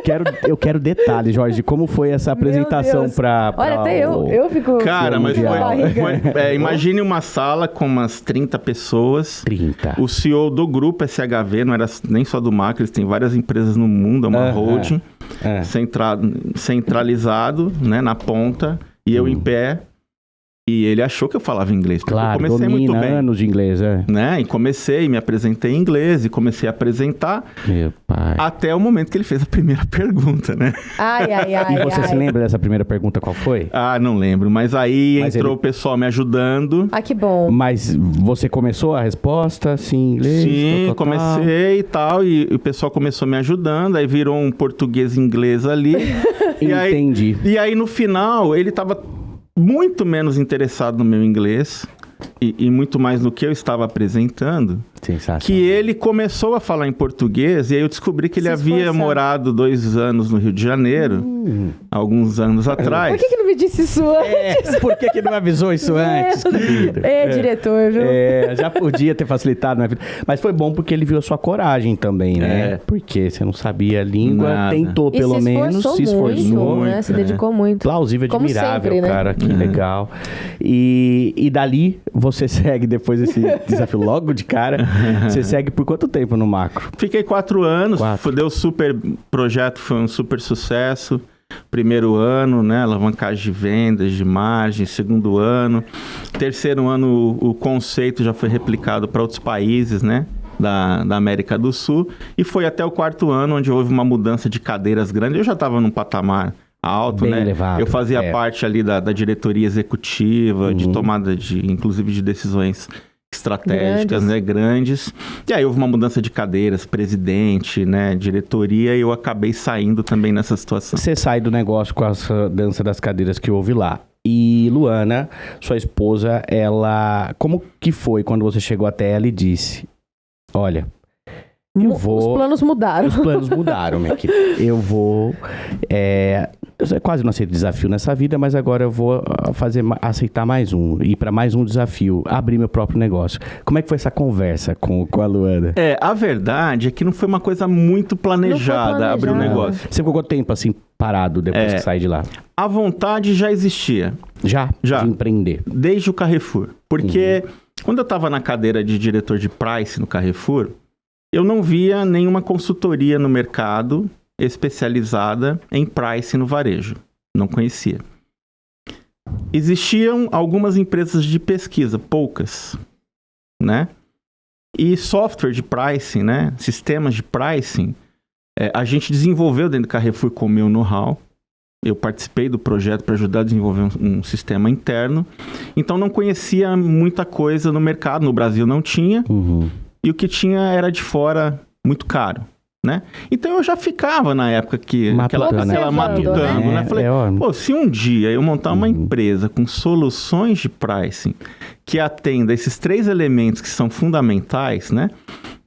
quero detalhes, Jorge, de como foi essa apresentação Deus. pra Olha, até eu fico... Cara, mas mundial. imagine uma sala com umas 30 pessoas. 30. O CEO do grupo SHV, não era nem só do Macro, eles têm várias empresas no mundo, é uma holding, centralizado, né, na ponta, e eu em pé. E ele achou que eu falava inglês, porque Claro, eu comecei domina muito bem. anos de inglês, Né? E me apresentei em inglês, e comecei a apresentar, Meu pai. até o momento que ele fez a primeira pergunta, né? Ai. E você se lembra dessa primeira pergunta, qual foi? Não lembro, mas aí Mas entrou o pessoal me ajudando. Ah, que bom. Mas você começou a resposta, assim, inglês? Sim, tal. comecei e tal, e o pessoal começou me ajudando, aí virou um português-inglês ali. Entendi. E aí, no final, ele tava muito menos interessado no meu inglês e muito mais no que eu estava apresentando, Sensacional. que ele começou a falar em português, e aí eu descobri que ele Se havia esforçar. morado 2 anos no Rio de Janeiro, alguns anos atrás. Por que não me disse isso antes? Por que não avisou isso antes, querido? Diretor, viu? Já podia ter facilitado na vida. Mas foi bom porque ele viu a sua coragem também, né? Porque você não sabia a língua, Nada. tentou E pelo se menos, esforçou se esforçou. muito, né? Se dedicou muito. Plausível, Como admirável, sempre, né? cara. Que legal. E dali, você segue, depois desse desafio logo de cara, você segue por quanto tempo no Macro? Fiquei 4 anos, 4. deu super projeto, foi um super sucesso. Primeiro ano, né, alavancagem de vendas, de margem. Segundo ano. Terceiro ano, o conceito já foi replicado para outros países, né, da América do Sul. E foi até o 4º ano, onde houve uma mudança de cadeiras grande. Eu já estava num patamar alto, Bem né? elevado, Eu fazia parte ali da diretoria executiva, de tomada inclusive de decisões estratégicas, né, grandes. E aí houve uma mudança de cadeiras, presidente, né, diretoria, e eu acabei saindo também nessa situação. Você sai do negócio com essa dança das cadeiras que houve lá. E Luana, sua esposa, ela... Como que foi quando você chegou até ela e disse... Olha, Os planos mudaram. Os planos mudaram, minha querida. Eu vou... eu quase não aceito desafio nessa vida, mas agora eu vou aceitar mais um. Ir para mais um desafio. Abrir meu próprio negócio. Como é que foi essa conversa com a Luana? A verdade é que não foi uma coisa muito planejada abrir um negócio. Você ficou quanto tempo assim parado depois que saí de lá? A vontade já existia. Já? De empreender. Desde o Carrefour. Porque quando eu estava na cadeira de diretor de price no Carrefour, eu não via nenhuma consultoria no mercado especializada em price no varejo. Não conhecia. Existiam algumas empresas de pesquisa, poucas, né? E software de pricing, né? Sistemas de pricing, a gente desenvolveu dentro do Carrefour com o meu know-how. Eu participei do projeto para ajudar a desenvolver um sistema interno. Então, não conhecia muita coisa no mercado. No Brasil não tinha. E o que tinha era de fora muito caro, né? Então, eu já ficava na época matutando, né? Falei, se um dia eu montar uma empresa com soluções de pricing que atenda esses 3 elementos que são fundamentais, né?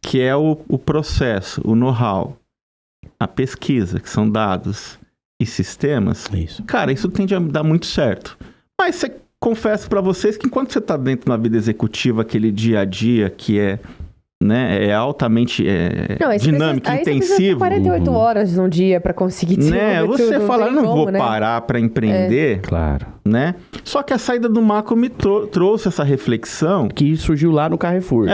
Que é o processo, o know-how, a pesquisa, que são dados e sistemas, cara, isso tende a dar muito certo. Mas confesso para vocês que enquanto você está dentro da vida executiva, aquele dia a dia que é altamente dinâmico, intensivo. 48 horas num dia para conseguir desenvolver Você fala, não vou parar para empreender. Claro. Né? Só que a saída do macro me trouxe essa reflexão. Que surgiu lá no Carrefour.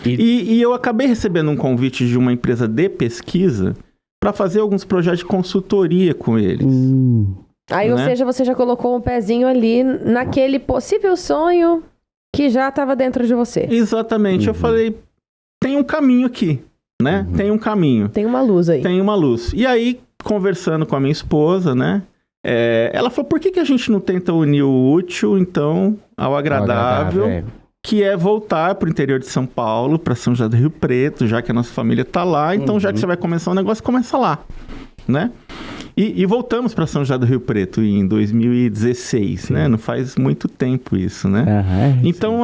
E eu acabei recebendo um convite de uma empresa de pesquisa para fazer alguns projetos de consultoria com eles. Aí, ou seja, você já colocou um pezinho ali naquele possível sonho que já estava dentro de você. Exatamente. Eu falei, tem um caminho aqui, né? Tem um caminho. Tem uma luz aí. Tem uma luz. E aí, conversando com a minha esposa, né? Ela falou, por que a gente não tenta unir o útil, então, ao agradável, que é voltar para o interior de São Paulo, para São José do Rio Preto, já que a nossa família está lá. Então, já que você vai começar um negócio, começa lá, né? E voltamos para São José do Rio Preto em 2016, né? Não faz muito tempo isso, né? Então,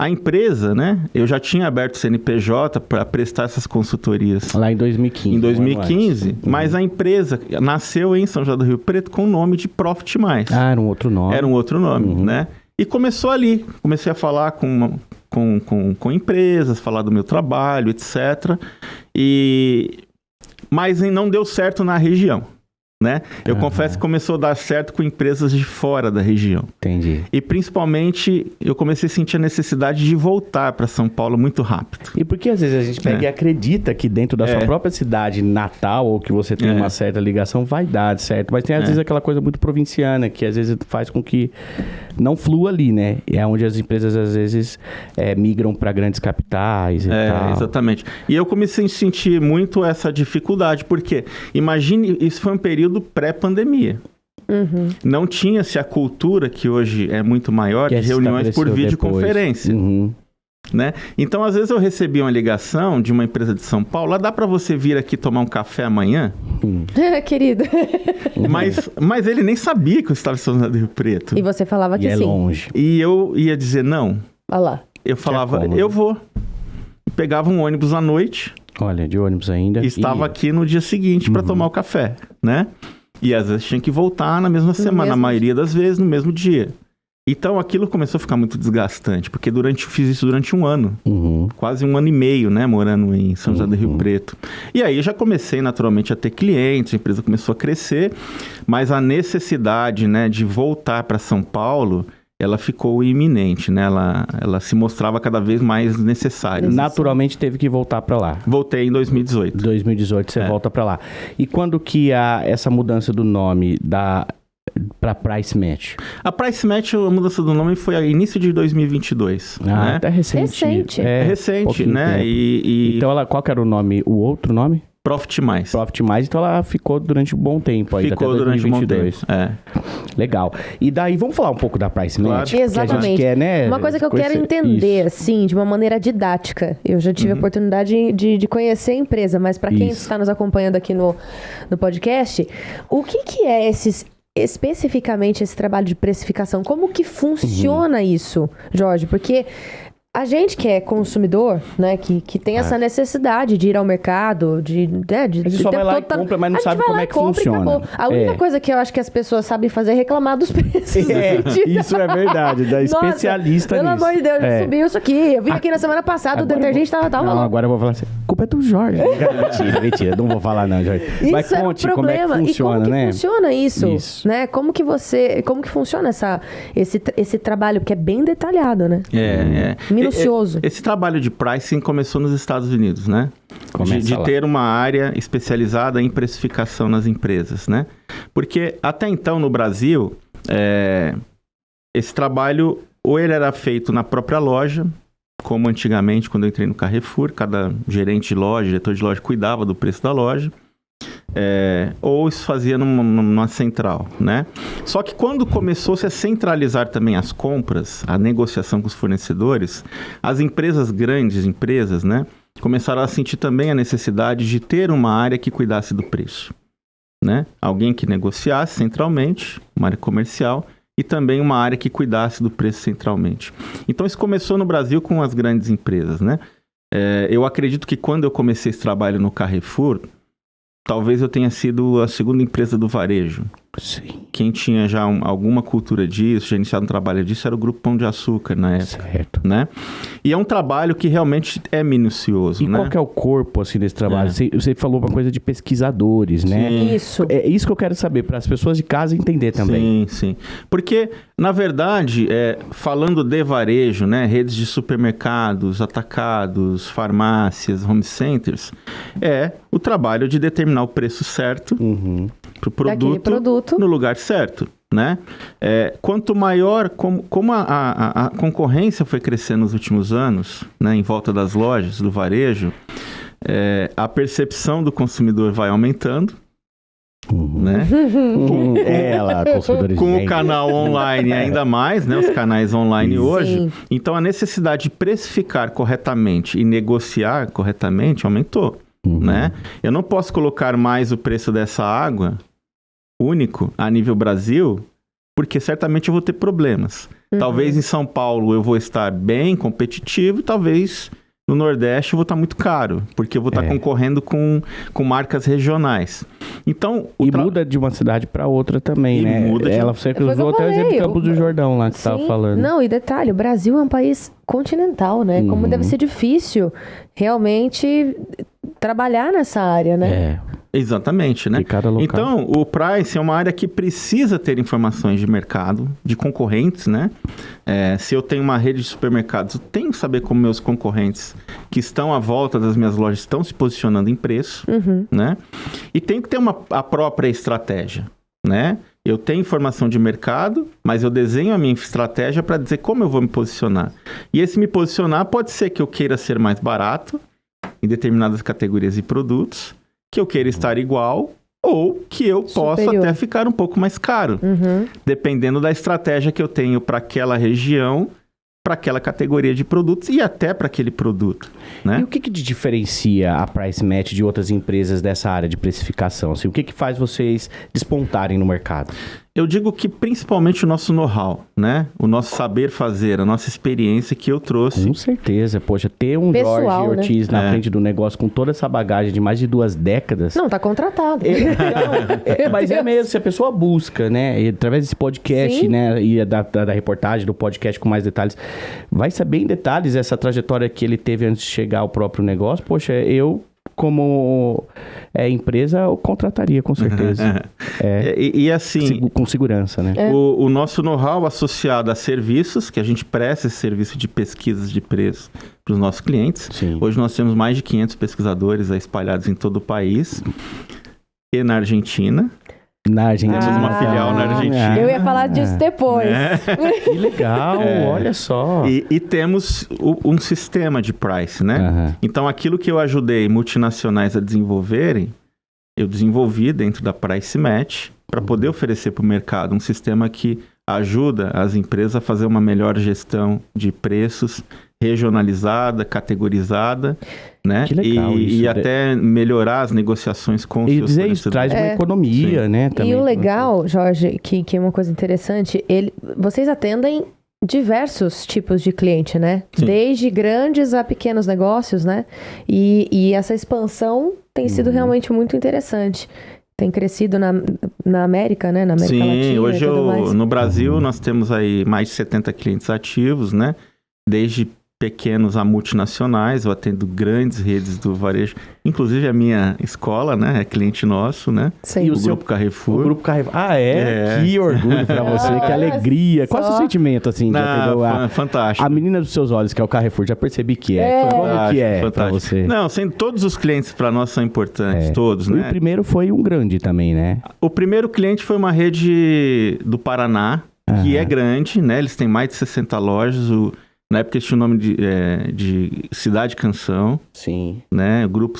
a empresa, né? Eu já tinha aberto o CNPJ para prestar essas consultorias. Lá em 2015. Em 2015, mas a empresa nasceu em São José do Rio Preto com o nome de Profit Mais. Era um outro nome. Era um outro nome, né? E começou ali. Comecei a falar com empresas, falar do meu trabalho, etc. Mas não deu certo na região, né? Eu confesso que começou a dar certo com empresas de fora da região. Entendi. E principalmente, eu comecei a sentir a necessidade de voltar para São Paulo muito rápido. E porque às vezes a gente pega e acredita que dentro da sua própria cidade natal, ou que você tem uma certa ligação, vai dar certo. Mas tem às vezes aquela coisa muito provinciana, que às vezes faz com que não flua ali, né? É onde as empresas às vezes migram para grandes capitais e tal. Exatamente. E eu comecei a sentir muito essa dificuldade, porque imagine, isso foi um período pré-pandemia. Não tinha-se a cultura que hoje é muito maior de reuniões por videoconferência. Né? Então, às vezes eu recebia uma ligação de uma empresa de São Paulo, dá para você vir aqui tomar um café amanhã? Querido. Mas ele nem sabia que eu estava em São José do Rio Preto. E você falava que sim. É longe. E eu ia dizer não. Olha lá. Eu falava, eu vou. Pegava um ônibus à noite. Olha, de ônibus ainda. Estava aqui no dia seguinte para tomar o café, né? E às vezes tinha que voltar na mesma semana, na maioria das vezes no mesmo dia. Então aquilo começou a ficar muito desgastante, porque fiz isso durante um ano, quase 1 ano e meio, né, morando em São José do Rio Preto. E aí já comecei naturalmente a ter clientes, a empresa começou a crescer, mas a necessidade, né, de voltar para São Paulo, ela ficou iminente, né? Ela se mostrava cada vez mais necessária. Naturalmente teve que voltar para lá. Voltei em 2018. 2018 você volta para lá. E quando que essa mudança do nome para Price Match? A Price Match, a mudança do nome foi a início de 2022. Né? Até recente. É recente, né? Então, qual que era o outro nome? Profit Mais. Profit Mais, então ela ficou durante um bom tempo aí. Ficou até durante 2022. Um bom tempo. Legal. E daí, vamos falar um pouco da Price Match? Exatamente. Que a gente quer, né, uma coisa que eu quero entender, assim, de uma maneira didática. Eu já tive a oportunidade de conhecer a empresa, mas para quem está nos acompanhando aqui no podcast, o que é especificamente esse trabalho de precificação? Como que funciona isso, Jorge? Porque A gente que é consumidor, né, que tem essa necessidade de ir ao mercado, de a gente só vai lá e compra, mas não sabe como é que funciona. A única coisa que eu acho que as pessoas sabem fazer é reclamar dos preços. Isso é verdade, da especialista pelo nisso. amor de Deus, subiu isso aqui. Eu vim aqui na semana passada, o detergente tava Não, agora eu vou falar assim, culpa é do Jorge. Mentira, não vou falar não, Jorge. Mas conte como é que funciona, né? Como que funciona isso? Né? Como que funciona esse trabalho, que é bem detalhado, né? Minucioso. Esse trabalho de pricing começou nos Estados Unidos, né? De ter uma área especializada em precificação nas empresas, né? Porque até então no Brasil, esse trabalho ou ele era feito na própria loja, como antigamente quando eu entrei no Carrefour, cada gerente de loja, diretor de loja cuidava do preço da loja. Ou isso fazia numa central, né? Só que quando começou-se a centralizar também as compras, a negociação com os fornecedores, as grandes empresas, né, começaram a sentir também a necessidade de ter uma área que cuidasse do preço, né? Alguém que negociasse centralmente, uma área comercial, e também uma área que cuidasse do preço centralmente. Então isso começou no Brasil com as grandes empresas, né? Eu acredito que quando eu comecei esse trabalho no Carrefour, talvez eu tenha sido a segunda empresa do varejo. Sim. Quem tinha já alguma cultura disso, já iniciado um trabalho disso, era o Grupo Pão de Açúcar na época. Certo. Né? E é um trabalho que realmente é minucioso. E né? qual que é o corpo assim, desse trabalho? Você falou uma coisa de pesquisadores, né? Sim. Isso. É isso que eu quero saber, para as pessoas de casa entender também. Sim. Porque, na verdade, falando de varejo, né, redes de supermercados, atacados, farmácias, home centers, é o trabalho de determinar o preço certo para o produto no lugar certo, né? Quanto maior, como a concorrência foi crescendo nos últimos anos, né, em volta das lojas, do varejo, a percepção do consumidor vai aumentando, né? Com o canal online ainda mais, né? Os canais online hoje. Sim. Então, a necessidade de precificar corretamente e negociar corretamente aumentou, né? Eu não posso colocar mais o preço dessa água único a nível Brasil, porque certamente eu vou ter problemas. Talvez em São Paulo eu vou estar bem competitivo e talvez no Nordeste eu vou estar muito caro, porque eu vou estar concorrendo com marcas regionais. Então, muda de uma cidade para outra também, né? Você usou até o exemplo de Campos do Jordão lá que você estava falando. Não, e detalhe, o Brasil é um país continental, né? Como deve ser difícil realmente trabalhar nessa área, né? Exatamente, né? Então, o pricing é uma área que precisa ter informações de mercado, de concorrentes, né? Se eu tenho uma rede de supermercados, eu tenho que saber como meus concorrentes que estão à volta das minhas lojas estão se posicionando em preço, né? E tenho que ter a própria estratégia, né? Eu tenho informação de mercado, mas eu desenho a minha estratégia para dizer como eu vou me posicionar. E esse me posicionar pode ser que eu queira ser mais barato em determinadas categorias e produtos, que eu queira estar igual ou que eu possa até ficar um pouco mais caro, dependendo da estratégia que eu tenho para aquela região, para aquela categoria de produtos e até para aquele produto, né? E o que diferencia a Price Match de outras empresas dessa área de precificação? Assim, o que faz vocês despontarem no mercado? Eu digo que principalmente o nosso know-how, né? O nosso saber fazer, a nossa experiência que eu trouxe. Com certeza. Poxa, ter um Pessoal, Jorge Ortiz na frente do negócio com toda essa bagagem de mais de 2 décadas... Não, tá contratado. Mas é mesmo, se a pessoa busca, né? E através desse podcast, né? E da reportagem, do podcast com mais detalhes, vai saber em detalhes essa trajetória que ele teve antes de chegar ao próprio negócio. Poxa, eu... como empresa, eu contrataria, com certeza. E assim... com segurança, né? O nosso know-how associado a serviços, que a gente presta esse serviço de pesquisas de preço para os nossos clientes. Sim. Hoje nós temos mais de 500 pesquisadores espalhados em todo o país e na Argentina. Na Argentina. Temos uma filial na Argentina. Eu ia falar disso depois. Que legal, olha só. E temos um sistema de price, né? Então, aquilo que eu ajudei multinacionais a desenvolverem, eu desenvolvi dentro da Price Match para poder oferecer para o mercado um sistema que ajuda as empresas a fazer uma melhor gestão de preços, regionalizada, categorizada, né? Que legal e até melhorar as negociações com os seus fornecedores. Isso traz uma economia, né? Também. E o legal, Jorge, que é uma coisa interessante, vocês atendem diversos tipos de cliente, né? Sim. Desde grandes a pequenos negócios, né? E essa expansão tem sido realmente muito interessante. Tem crescido na América, né? Na América Latina. Sim, hoje e tudo mais. no Brasil nós temos aí mais de 70 clientes ativos, né? Desde pequenos a multinacionais, eu atendo grandes redes do varejo. Inclusive a minha escola, né? É cliente nosso, né? Sim. E O o seu Grupo Carrefour. O Grupo Carrefour. Ah, é? Que orgulho pra você, que Olha alegria. Qual é o seu só. sentimento, assim, de atender Fantástico. a menina dos seus olhos, que é o Carrefour? Já percebi que é. Como que é pra você? Não, sendo todos os clientes para nós são importantes, todos, E né? o primeiro foi um grande também, né? O primeiro cliente foi uma rede do Paraná, que é grande, né? Eles têm mais de 60 lojas. Na época eles tinham o nome de Cidade Canção, Sim. né? O grupo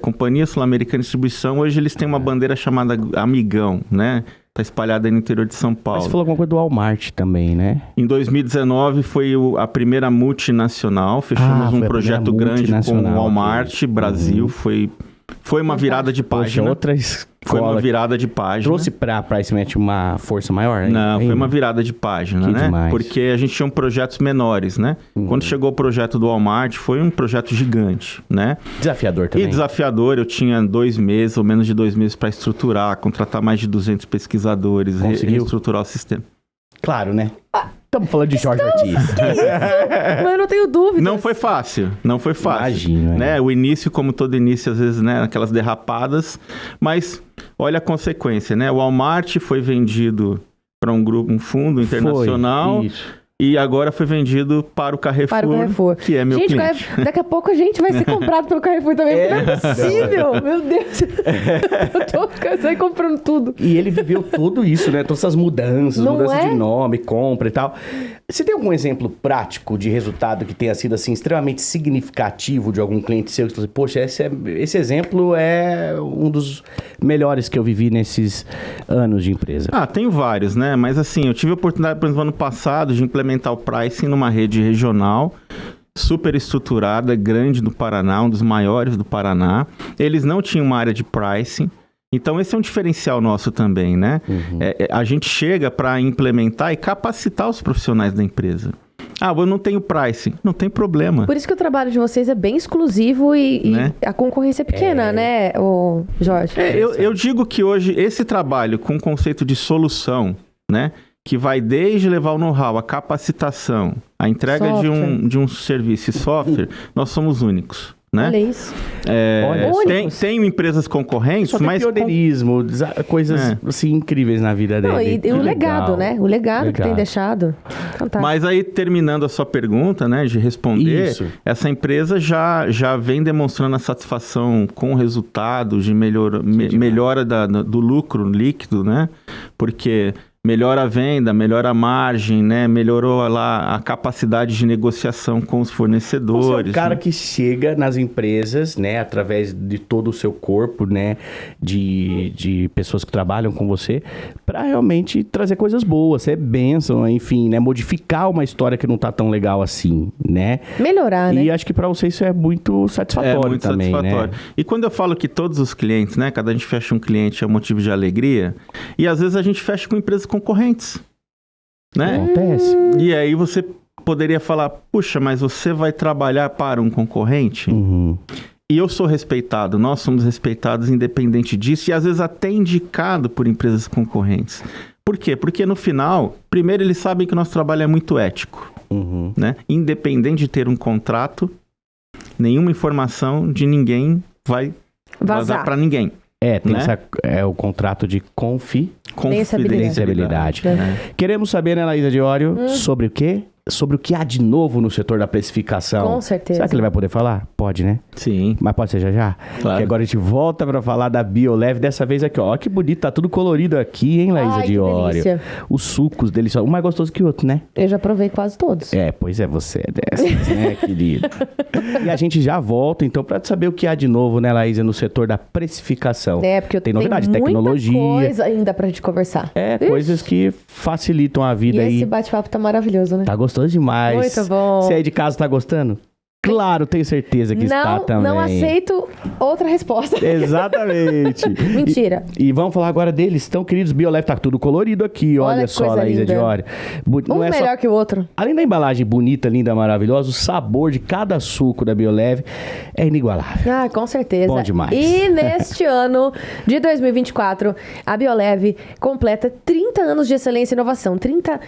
Companhia Sul-Americana de Distribuição. Hoje eles têm uma bandeira chamada Amigão, né? Tá espalhada aí no interior de São Mas Paulo. você falou alguma coisa do Walmart também, né? Em 2019 foi a primeira multinacional. Fechamos foi um a projeto primeira grande com o multinacional Walmart Brasil. Foi uma virada de Poxa, página. outra Foi uma escola. virada de página. Trouxe pra Pricematch uma força maior, hein? Não, foi Hein? uma virada de página, Que né? demais. Porque a gente tinha projetos menores, né? Quando chegou o projeto do Walmart, foi um projeto gigante, né? Desafiador também. E desafiador, eu tinha 2 meses, ou menos de 2 meses, para estruturar, contratar mais de 200 pesquisadores, Conseguiu? reestruturar o sistema. Claro, né? Estamos falando de Jorge Ortiz. Mas eu não tenho dúvida. Não foi fácil, não foi fácil. Imagino, né? O início, como todo início, às vezes, né? Aquelas derrapadas, mas olha a consequência, né? O Walmart foi vendido para um fundo internacional. Foi, isso. E agora foi vendido para o Carrefour, que é meu gente, cliente. daqui a pouco a gente vai ser comprado pelo Carrefour também. Não é possível, meu Deus. Eu tô saí comprando tudo. E ele viveu tudo isso, né? Todas essas mudanças, Não mudança é? de nome, compra e tal. Você tem algum exemplo prático de resultado que tenha sido, assim, extremamente significativo de algum cliente seu? Que você falou, poxa, esse exemplo é um dos melhores que eu vivi nesses anos de empresa. Tenho vários, né? Mas assim, eu tive a oportunidade, por exemplo, ano passado, de implementar o pricing numa rede regional, super estruturada, grande do Paraná, um dos maiores do Paraná. Eles não tinham uma área de pricing. Então, esse é um diferencial nosso também, né? A gente chega para implementar e capacitar os profissionais da empresa. Eu não tenho pricing. Não tem problema. Por isso que o trabalho de vocês é bem exclusivo e Né? a concorrência é pequena, né, o Jorge? Eu digo que hoje esse trabalho com o conceito de solução, né? Que vai desde levar o know-how, a capacitação, a entrega de um serviço e software, nós somos únicos. Né? Olha isso. Tem empresas concorrentes, Só tem mas... pioneirismo, coisas assim, incríveis na vida Não, dele. e o legado, né? O legado que tem Legal. deixado. Fantástico. Mas aí, terminando a sua pergunta, né, de responder, Isso. essa empresa já vem demonstrando a satisfação com o resultado de melhora do lucro líquido, né? Porque melhora a venda, melhora a margem, né? Melhorou lá a capacidade de negociação com os fornecedores. Você é o cara né? que chega nas empresas, né, através de todo o seu corpo, né, de pessoas que trabalham com você, para realmente trazer coisas boas, ser bênção, enfim, né, modificar uma história que não tá tão legal assim, né? Melhorar, né? E acho que para você isso é muito satisfatório muito também, satisfatório. né? E quando eu falo que todos os clientes, né, cada a gente fecha um cliente é um motivo de alegria, e às vezes a gente fecha com empresas concorrentes, né? Acontece. E aí você poderia falar, puxa, mas você vai trabalhar para um concorrente? Uhum. E eu sou respeitado, nós somos respeitados independente disso, e às vezes até indicado por empresas concorrentes. Por quê? Porque no final, primeiro eles sabem que o nosso trabalho é muito ético, Uhum. né? Independente de ter um contrato, nenhuma informação de ninguém vai vazar para ninguém. Tem né? o contrato de Confidencialidade. confidencialidade. Queremos saber, né, Laísa Diório, sobre o quê? Sobre o que há de novo no setor da precificação. Com certeza. Será que ele vai poder falar? Pode, né? Sim. Mas pode ser já? Claro. Que agora a gente volta pra falar da Bioleve, dessa vez aqui, ó. Ó que bonito, tá tudo colorido aqui, hein, Laísa Ai, que Diório? delícia. Os sucos deliciosos, um mais gostoso que o outro, né? Eu já provei quase todos. Pois é, você é dessas, né, querido? E a gente já volta, então, pra saber o que há de novo, né, Laísa, no setor da precificação. Porque Tem novidade, muita tecnologia. coisa ainda pra gente conversar. Coisas que facilitam a E vida aí. esse bate-papo tá maravilhoso, né? Tá gostoso demais. Muito bom. Você aí de casa tá gostando? Claro, tenho certeza que está também. Não aceito outra resposta. Exatamente. Mentira. E vamos falar agora deles, tão queridos. Bioleve, tá tudo colorido aqui, olha só, Laísa Diori. Um melhor que o outro. Além da embalagem bonita, linda, maravilhosa, o sabor de cada suco da Bioleve é inigualável. Ah, com certeza. Bom demais. E neste ano de 2024, a Bioleve completa 30 anos de excelência e inovação. 30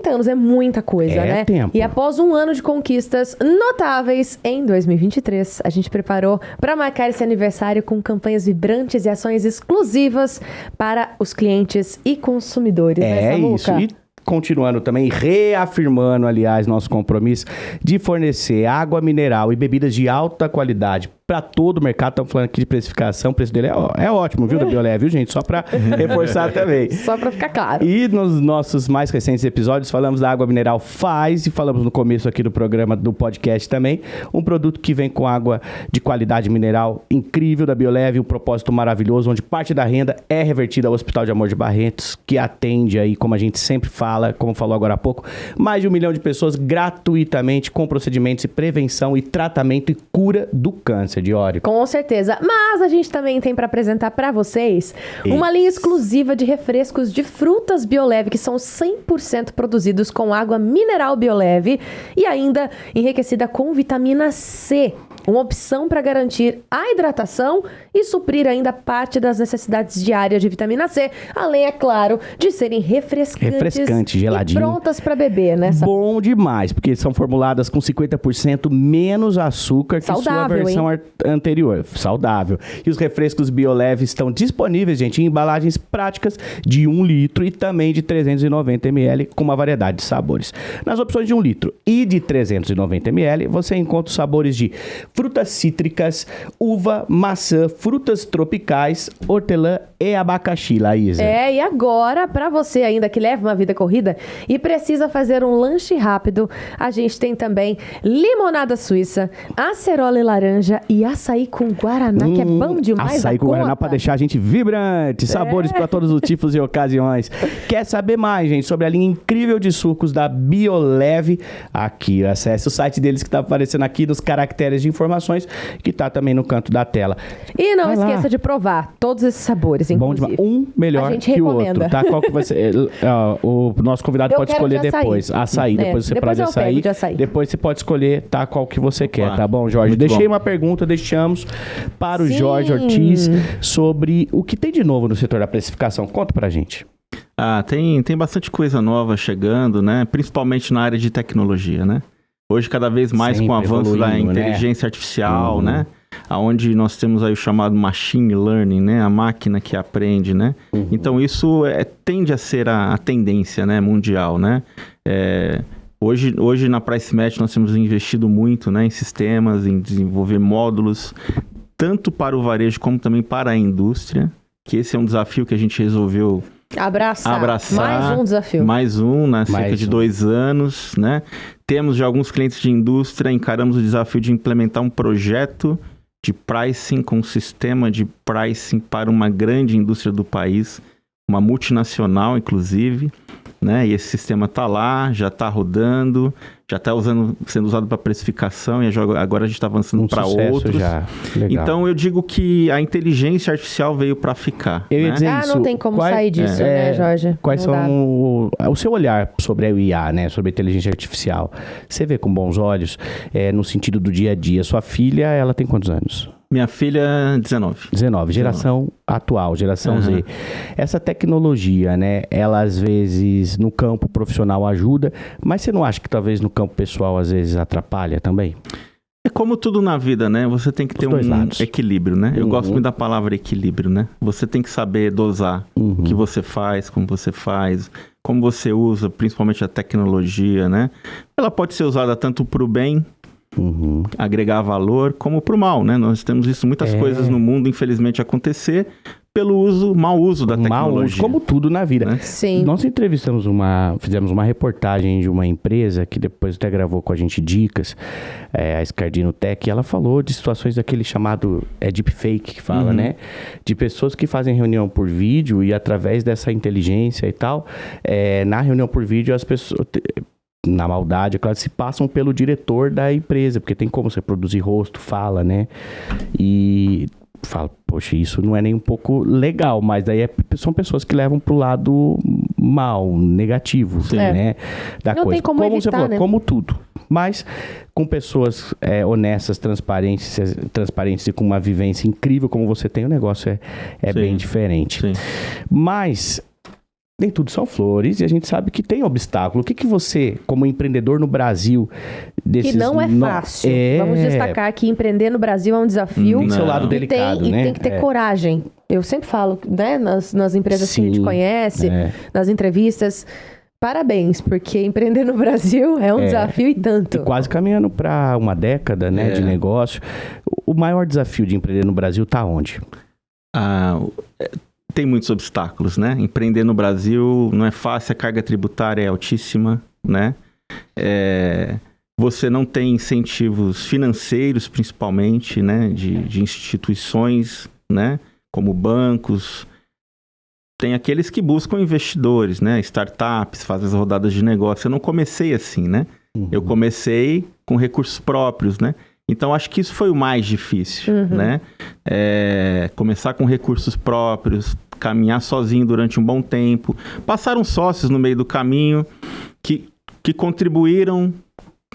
anos é muita coisa, né? Tempo. E após um ano de conquistas notáveis, em 2023, a gente preparou para marcar esse aniversário com campanhas vibrantes e ações exclusivas para os clientes e consumidores. É isso. E continuando também, reafirmando, aliás, nosso compromisso de fornecer água mineral e bebidas de alta qualidade para todo o mercado. Estamos falando aqui de precificação, o preço dele é ótimo, viu, da Bioleve, viu, gente? Só para reforçar também. Só para ficar claro. E nos nossos mais recentes episódios, falamos da água mineral Faz e falamos no começo aqui do programa, do podcast também, um produto que vem com água de qualidade mineral incrível da Bioleve, um propósito maravilhoso, onde parte da renda é revertida ao Hospital de Amor de Barretos, que atende aí, como a gente sempre fala, como falou agora há pouco, mais de 1 milhão de pessoas gratuitamente com procedimentos de prevenção e tratamento e cura do câncer. Diori. Com certeza. Mas a gente também tem para apresentar para vocês uma linha exclusiva de refrescos de frutas Bioleve, que são 100% produzidos com água mineral Bioleve e ainda enriquecida com vitamina C. Uma opção para garantir a hidratação e suprir ainda parte das necessidades diárias de vitamina C, além, é claro, de serem refrescantes, geladinho. E prontas para beber, né? Bom demais, porque são formuladas com 50% menos açúcar que sua versão anterior. Saudável. E os refrescos Bioleve estão disponíveis, gente, em embalagens práticas de 1 litro e também de 390 ml, com uma variedade de sabores. Nas opções de 1 litro e de 390 ml, você encontra os sabores de frutas cítricas, uva, maçã, frutas tropicais, hortelã e abacaxi, Laísa. E agora, para você ainda que leva uma vida corrida e precisa fazer um lanche rápido, a gente tem também limonada suíça, acerola e laranja e açaí com guaraná, que é bom demais. Açaí com guaraná para deixar a gente vibrante, sabores para todos os tipos e ocasiões. Quer saber mais, gente, sobre a linha incrível de sucos da Bioleve? Aqui, acesse o site deles que está aparecendo aqui nos caracteres de informações, que está também no canto da tela. E não esqueça de provar todos esses sabores, inclusive. Bom, um melhor que o outro, tá? Qual que vai ser? O nosso convidado pode escolher depois. Açaí, depois você pode açaí. Depois você pode escolher, tá? Qual que você quer, tá bom, Jorge? Deixei uma pergunta, deixamos para o Jorge Ortiz sobre o que tem de novo no setor da precificação. Conta pra gente. Tem bastante coisa nova chegando, né? Principalmente na área de tecnologia, né? Hoje, cada vez mais sempre com o avanço da inteligência artificial, né? Onde nós temos aí o chamado machine learning, né? A máquina que aprende, né? Então, isso tende a ser a tendência, né? Mundial, né? Hoje na PriceMatch nós temos investido muito, né? Em sistemas, em desenvolver módulos, tanto para o varejo como também para a indústria, que esse é um desafio que a gente resolveu abraçar. Mais um desafio. Mais um, né? Cerca de 2 anos, né? Temos já alguns clientes de indústria, encaramos o desafio de implementar um projeto de pricing com um sistema de pricing para uma grande indústria do país, uma multinacional, inclusive, né? E esse sistema está lá, já está rodando, já está sendo usado para precificação e agora a gente está avançando para outros. Então eu digo que a inteligência artificial veio para ficar. Eu ia dizer isso. Não tem como sair disso, né, Jorge? Quais são o seu olhar sobre o IA, né? Sobre a inteligência artificial? Você vê com bons olhos, no sentido do dia a dia. Sua filha, ela tem quantos anos? Minha filha, 19. 19, geração atual, geração Z. Essa tecnologia, né, ela às vezes no campo profissional ajuda, mas você não acha que talvez no campo pessoal às vezes atrapalha também? É como tudo na vida, né? Você tem que ter um equilíbrio, né? Eu gosto muito da palavra equilíbrio, né? Você tem que saber dosar o que você faz, como você usa, principalmente a tecnologia, né? Ela pode ser usada tanto para o bem, agregar valor, como para o mal, né? Nós temos visto muitas coisas no mundo, infelizmente, acontecer pelo mau uso da tecnologia. Como tudo na vida. Né? Sim. Nós fizemos uma reportagem de uma empresa que depois até gravou com a gente dicas, a Scardino Tech, e ela falou de situações daquele chamado deepfake, que fala, né? De pessoas que fazem reunião por vídeo e através dessa inteligência e tal, na reunião por vídeo as pessoas... na maldade, é claro, se passam pelo diretor da empresa, porque tem como você produzir rosto, fala, né? E fala, poxa, isso não é nem um pouco legal, mas daí são pessoas que levam pro lado mal, negativo, né? Da não coisa. tem como evitar, você falou, né? como tudo. Mas com pessoas honestas, transparentes e com uma vivência incrível como você tem, o negócio é bem diferente. Sim. Mas nem tudo são flores e a gente sabe que tem obstáculo. O que você, como empreendedor no Brasil... Que não é fácil. Vamos destacar que empreender no Brasil é um desafio. Tem seu lado delicado, e né? tem que ter coragem. Eu sempre falo, né? Nas empresas que a gente conhece, nas entrevistas... Parabéns, porque empreender no Brasil é um desafio e tanto. E quase caminhando para uma década, né, de negócio. O maior desafio de empreender no Brasil está onde? Tem muitos obstáculos, né? Empreender no Brasil não é fácil, a carga tributária é altíssima, né? Você não tem incentivos financeiros, principalmente, né? De instituições, né? Como bancos. Tem aqueles que buscam investidores, né? Startups, fazem as rodadas de negócio. Eu não comecei assim, né? Eu comecei com recursos próprios, né? Então, acho que isso foi o mais difícil, né? Começar com recursos próprios, caminhar sozinho durante um bom tempo. Passaram sócios no meio do caminho que contribuíram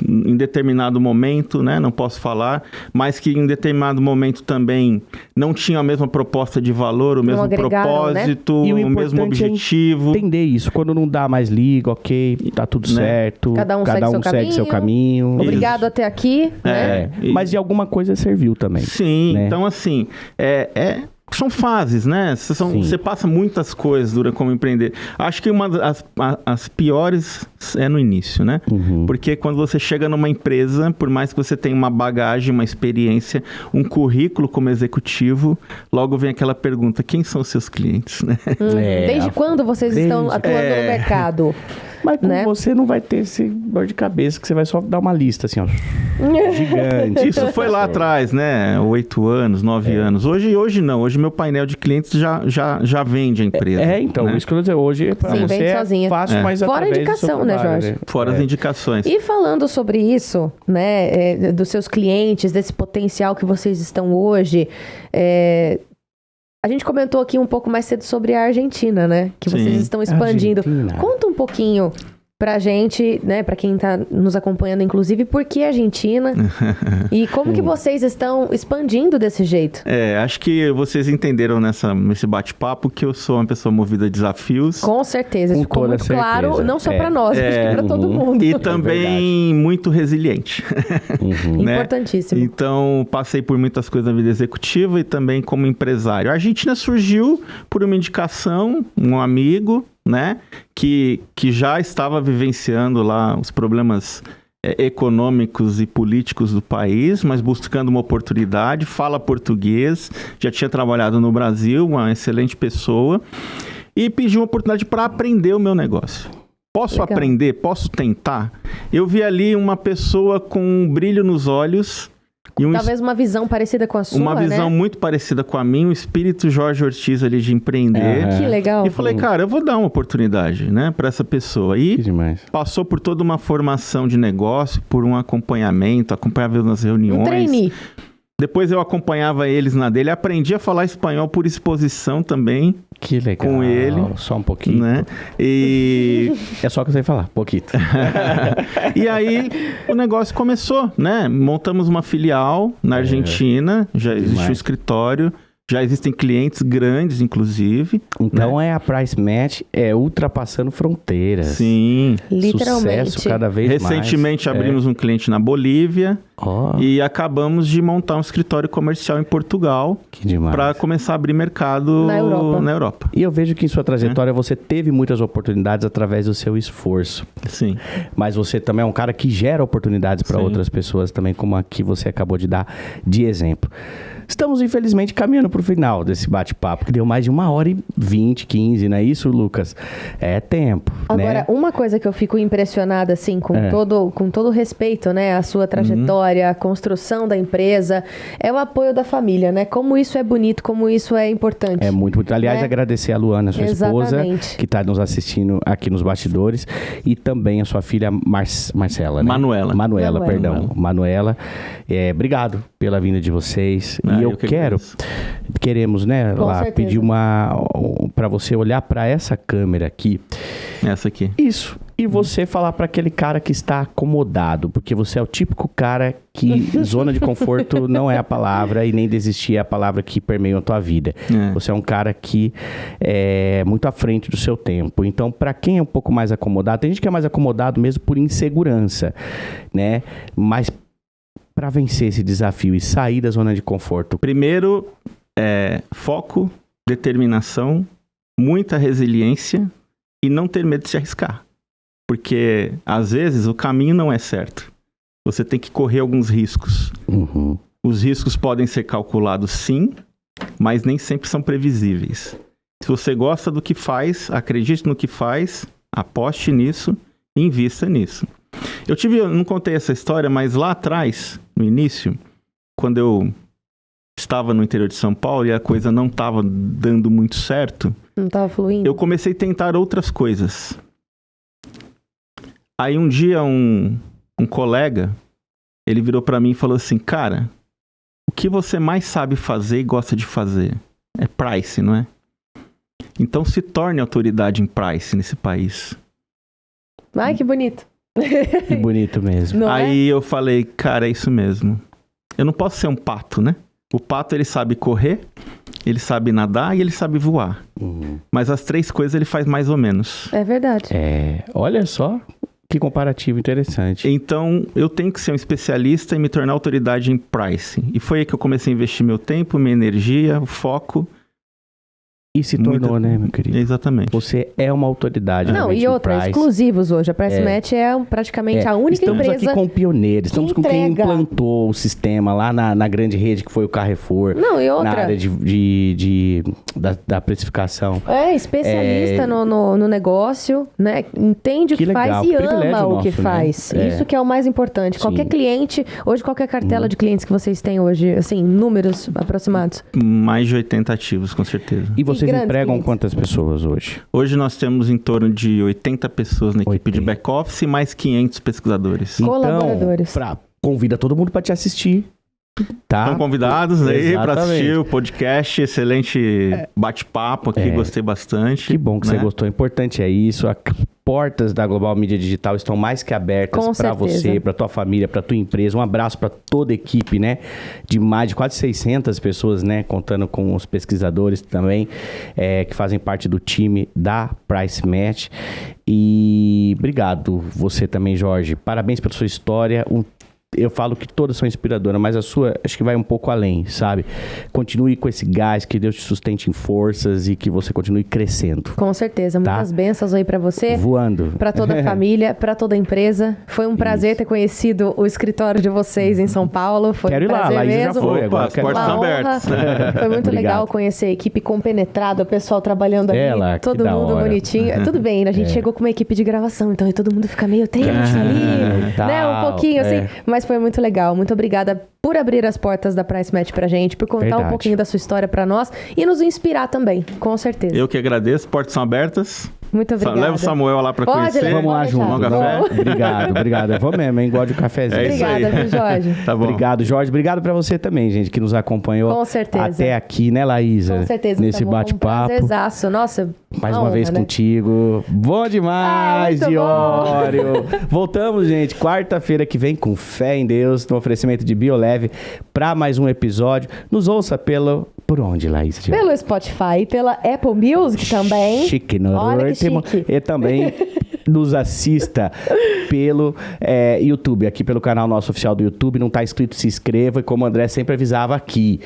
em determinado momento, né? Não posso falar, mas que em determinado momento também não tinham a mesma proposta de valor, o mesmo propósito, né? o mesmo objetivo. Entender isso, quando não dá mais liga, ok, tá tudo certo. Cada um segue seu caminho. Obrigado até aqui, né? Mas de alguma coisa serviu também. Sim, né? Então assim, são fases, né? Você passa muitas coisas como empreender. Acho que uma das piores é no início, né? Porque quando você chega numa empresa, por mais que você tenha uma bagagem, uma experiência, um currículo como executivo, logo vem aquela pergunta, quem são os seus clientes, né? Desde quando vocês estão atuando no mercado? Mas com você não vai ter esse dor de cabeça, que você vai só dar uma lista, assim, ó, gigante. Isso foi lá atrás, né? 8 anos, 9 anos. Hoje não. Hoje meu painel de clientes já vende a empresa. Então, né? Isso que eu vou dizer. Hoje, pra você é fácil, mas fora a indicação, né, Jorge? Fora as indicações. E falando sobre isso, né, dos seus clientes, desse potencial que vocês estão hoje, a gente comentou aqui um pouco mais cedo sobre a Argentina, né? Que vocês estão expandindo. Argentina. Conta um pouquinho pra gente, né? Pra quem tá nos acompanhando, inclusive, por que a Argentina? E como que vocês estão expandindo desse jeito? Acho que vocês entenderam nesse bate-papo que eu sou uma pessoa movida a desafios. Com certeza, isso ficou muito claro, não só pra nós, mas pra todo mundo. E também muito resiliente. Né? Importantíssimo. Então, passei por muitas coisas na vida executiva e também como empresário. A Argentina surgiu por uma indicação, um amigo, né, que já estava vivenciando lá os problemas econômicos e políticos do país, mas buscando uma oportunidade, fala português, já tinha trabalhado no Brasil, uma excelente pessoa, e pediu uma oportunidade para aprender o meu negócio. Posso aprender? Posso tentar? Eu vi ali uma pessoa com um brilho nos olhos. Talvez uma visão parecida com a sua, uma visão muito parecida com a minha, o espírito Jorge Ortiz ali de empreender. Que legal. E falei, cara, eu vou dar uma oportunidade, né, para essa pessoa. E passou por toda uma formação de negócio, por um acompanhamento, acompanhava nas reuniões. Um trainee. Depois eu acompanhava eles na dele, aprendi a falar espanhol por exposição também. Que legal. Com ele. Só um pouquinho. Né? E... é só que eu sei falar, pouquinho. E aí o negócio começou, né? Montamos uma filial na Argentina, já existe um escritório. Já existem clientes grandes, inclusive. Então a Price Match ultrapassando fronteiras. Sim. Literalmente. Sucesso cada vez mais. Recentemente abrimos um cliente na Bolívia. E acabamos de montar um escritório comercial em Portugal. Que demais. Para começar a abrir mercado na Europa. E eu vejo que em sua trajetória você teve muitas oportunidades através do seu esforço. Sim. Mas você também é um cara que gera oportunidades para outras pessoas também, como a que você acabou de dar de exemplo. Estamos, infelizmente, caminhando para o final desse bate-papo, que deu mais de 1h20, 15, não é isso, Lucas? É tempo, Agora, né? uma coisa que eu fico impressionada, assim, com todo respeito, né? A sua trajetória, a construção da empresa, é o apoio da família, né? Como isso é bonito, como isso é importante. É muito, muito. Aliás, né? agradecer a Luana, sua Exatamente. esposa, que está nos assistindo aqui nos bastidores, e também a sua filha Marcela, né? Manuela, perdão. Manuela, obrigado pela vinda de vocês. E eu queremos, né, Com lá, certeza. pedir para você olhar para essa câmera aqui. Essa aqui. Isso. E você falar para aquele cara que está acomodado, porque você é o típico cara que zona de conforto não é a palavra e nem desistir é a palavra que permeia a tua vida. Você é um cara que é muito à frente do seu tempo. Então, para quem é um pouco mais acomodado, tem gente que é mais acomodado mesmo por insegurança, né? Mas para vencer esse desafio e sair da zona de conforto. Primeiro, foco, determinação, muita resiliência e não ter medo de se arriscar. Porque, às vezes, o caminho não é certo. Você tem que correr alguns riscos. Uhum. Os riscos podem ser calculados, sim, mas nem sempre são previsíveis. Se você gosta do que faz, acredite no que faz, aposte nisso e invista nisso. Eu não contei essa história, mas lá atrás, no início, quando eu estava no interior de São Paulo e a coisa não estava dando muito certo, Não estava fluindo? eu comecei a tentar outras coisas. Aí um dia um colega, ele virou para mim e falou assim, cara, o que você mais sabe fazer e gosta de fazer? É price, não é? Então se torne autoridade em price nesse país. Ai, que bonito. Que bonito mesmo. Não é? Aí eu falei, cara, é isso mesmo. Eu não posso ser um pato, né? O pato, ele sabe correr, ele sabe nadar e ele sabe voar. Uhum. Mas as 3 coisas ele faz mais ou menos. É verdade. Olha só que comparativo interessante. Então, eu tenho que ser um especialista e me tornar autoridade em pricing. E foi aí que eu comecei a investir meu tempo, minha energia, o foco. E se tornou, né, meu querido? Exatamente. Você é uma autoridade. Não, realmente, e no outra, Price. exclusivos hoje. A PriceMatch é praticamente a única estamos empresa... aqui com pioneiros, estamos com quem entrega. implantou o sistema lá na grande rede que foi o Carrefour. Não, e outra... Na área da precificação. Especialista no negócio, né? Entende o que faz legal, e privilégio ama o nosso, que né? faz. Isso que é o mais importante. Sim. Qualquer cliente, hoje qualquer cartela de clientes que vocês têm hoje, assim, números aproximados. Mais de 80 ativos, com certeza. E vocês grandes empregam clientes? quantas pessoas hoje? Hoje nós temos em torno de 80 pessoas na equipe de 80. back-office e mais 500 pesquisadores. Colaboradores. Então, convida todo mundo para te assistir. Tá? Estão convidados aí para Exatamente. assistir o podcast. Excelente bate-papo aqui, gostei bastante. Que bom que né? você gostou. O importante é isso. As portas da Global Mídia Digital estão mais que abertas Com para certeza. você, para tua família, para tua empresa. Um abraço para toda a equipe, né? De mais de quase 600 pessoas, né? Contando com os pesquisadores também, que fazem parte do time da PriceMatch. E obrigado você também, Jorge. Parabéns pela sua história. Eu falo que todas são inspiradoras, mas a sua acho que vai um pouco além, sabe? Continue com esse gás, que Deus te sustente em forças e que você continue crescendo. Com certeza. Tá. Muitas bênçãos aí pra você. Voando. Pra toda a família, pra toda a empresa. Foi um prazer ter conhecido o escritório de vocês em São Paulo. Foi Quero um ir lá, prazer Laís já mesmo. foi. Opa, Agora as portas Uma estão honra. abertas. Foi muito Obrigado. legal conhecer a equipe compenetrada, o pessoal trabalhando ali, Ela, que todo da mundo hora. bonitinho. Tudo bem, a gente chegou com uma equipe de gravação, então aí todo mundo fica meio tenso ali, tal, né? Um pouquinho assim, é. mas foi muito legal. Muito obrigada por abrir as portas da PriceMatch pra gente, por contar Verdade. um pouquinho da sua história pra nós e nos inspirar também, com certeza. Eu que agradeço, portas são abertas. Muito obrigada. Leva o Samuel lá para Pode conhecer. levar. Vamos lá Pode junto. deixar. Tomar um café. Obrigado. Eu vou mesmo, hein? Gosto de um cafezinho. É isso aí. Obrigada, viu, Jorge? Tá bom. Obrigado, Jorge. Obrigado pra você também, gente, que nos acompanhou Com certeza. até aqui, né, Laísa? Com certeza. Nesse Samuel, bate-papo. Um prazerzaço. Nossa, Mais uma vez honra, né? contigo. Bom demais, muito Diório. Voltamos, gente, quarta-feira que vem com fé em Deus, no oferecimento de Bioleve, para mais um episódio. Nos ouça por onde, Laís? Pelo Spotify, pela Apple Music também. Chique, no Olha que último. chique. E também nos assista pelo YouTube, aqui pelo canal nosso oficial do YouTube. Não tá inscrito, se inscreva. E como o André sempre avisava aqui,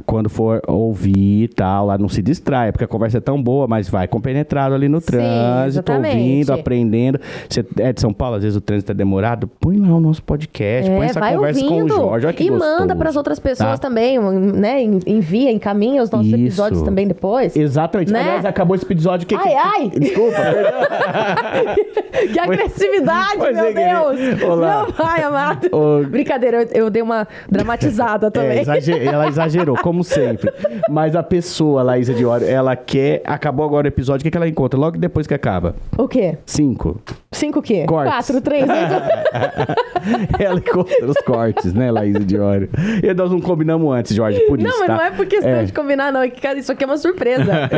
quando for ouvir e tal, lá não se distraia, porque a conversa é tão boa, mas vai compenetrado ali no trânsito, ouvindo, aprendendo. Você é de São Paulo, às vezes o trânsito é demorado, põe lá o nosso podcast, põe essa conversa ouvindo, com o Jorge. Olha que e gostoso. manda para as outras pessoas também, né? Envia, encaminha os nossos episódios também depois. Exatamente. Né? Aliás, acabou esse episódio. Ai! Desculpa, perdão. Que agressividade, meu Deus! Olá. Meu pai amado. Brincadeira, eu dei uma dramatizada também. Ela exagerou, como sempre. Mas a pessoa, Laísa Diório, ela quer... Acabou agora o episódio, o que ela encontra logo depois que acaba? O quê? 5. 5 o quê? Cortes. 4, 3. Ela encontra os cortes, né, Laísa Diório? E nós não combinamos antes, Jorge, por isso, Não, mas não é por questão de combinar, não. É que, cara, isso aqui é uma surpresa.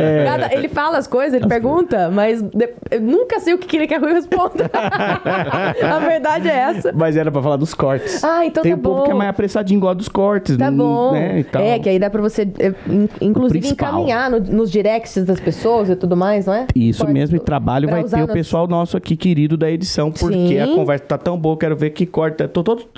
Ele fala as coisas, ele pergunta, mas eu nunca sei o que ele quer que eu responda. A verdade é essa. Mas era pra falar dos cortes. Ah, então Tem tá um bom. povo que é mais apressadinho, gosta dos cortes. Tá bom. Né, e tal. Que aí dá pra você, inclusive, principal. encaminhar nos directs das pessoas e tudo mais, não é? Isso Cortes mesmo, e trabalho pra vai usar ter o pessoal nosso aqui, querido da edição, porque Sim. a conversa tá tão boa, quero ver que corta.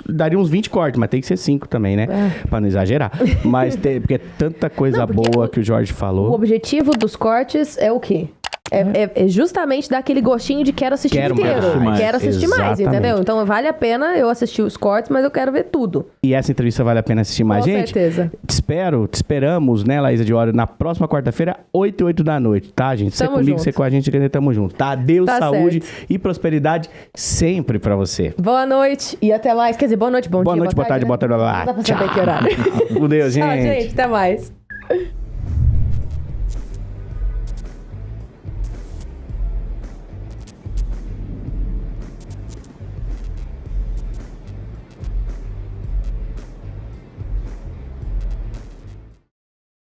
Daria uns 20 cortes, mas tem que ser 5 também, né? Pra não exagerar. Mas porque é tanta coisa boa que o Jorge falou. O objetivo dos cortes é o quê? É justamente dar aquele gostinho de quero assistir inteiro. mais. Quero assistir mais, Exatamente. entendeu? Então vale a pena eu assistir os cortes, mas eu quero ver tudo. E essa entrevista vale a pena assistir mais, Com gente? certeza. Te esperamos, né, Laísa Diório, na próxima quarta-feira, 8 e 8 da noite, tá, gente? Você Tamo comigo, junto. você com a gente, que tamo junto, tá? Deus, Tá saúde certo. e prosperidade sempre pra você. Boa noite e até mais. Quer dizer, boa noite, bom dia, Boa noite, boa tarde, né? boa tarde. Não dá pra saber que horário. Com Deus, Tchau, gente. Até mais.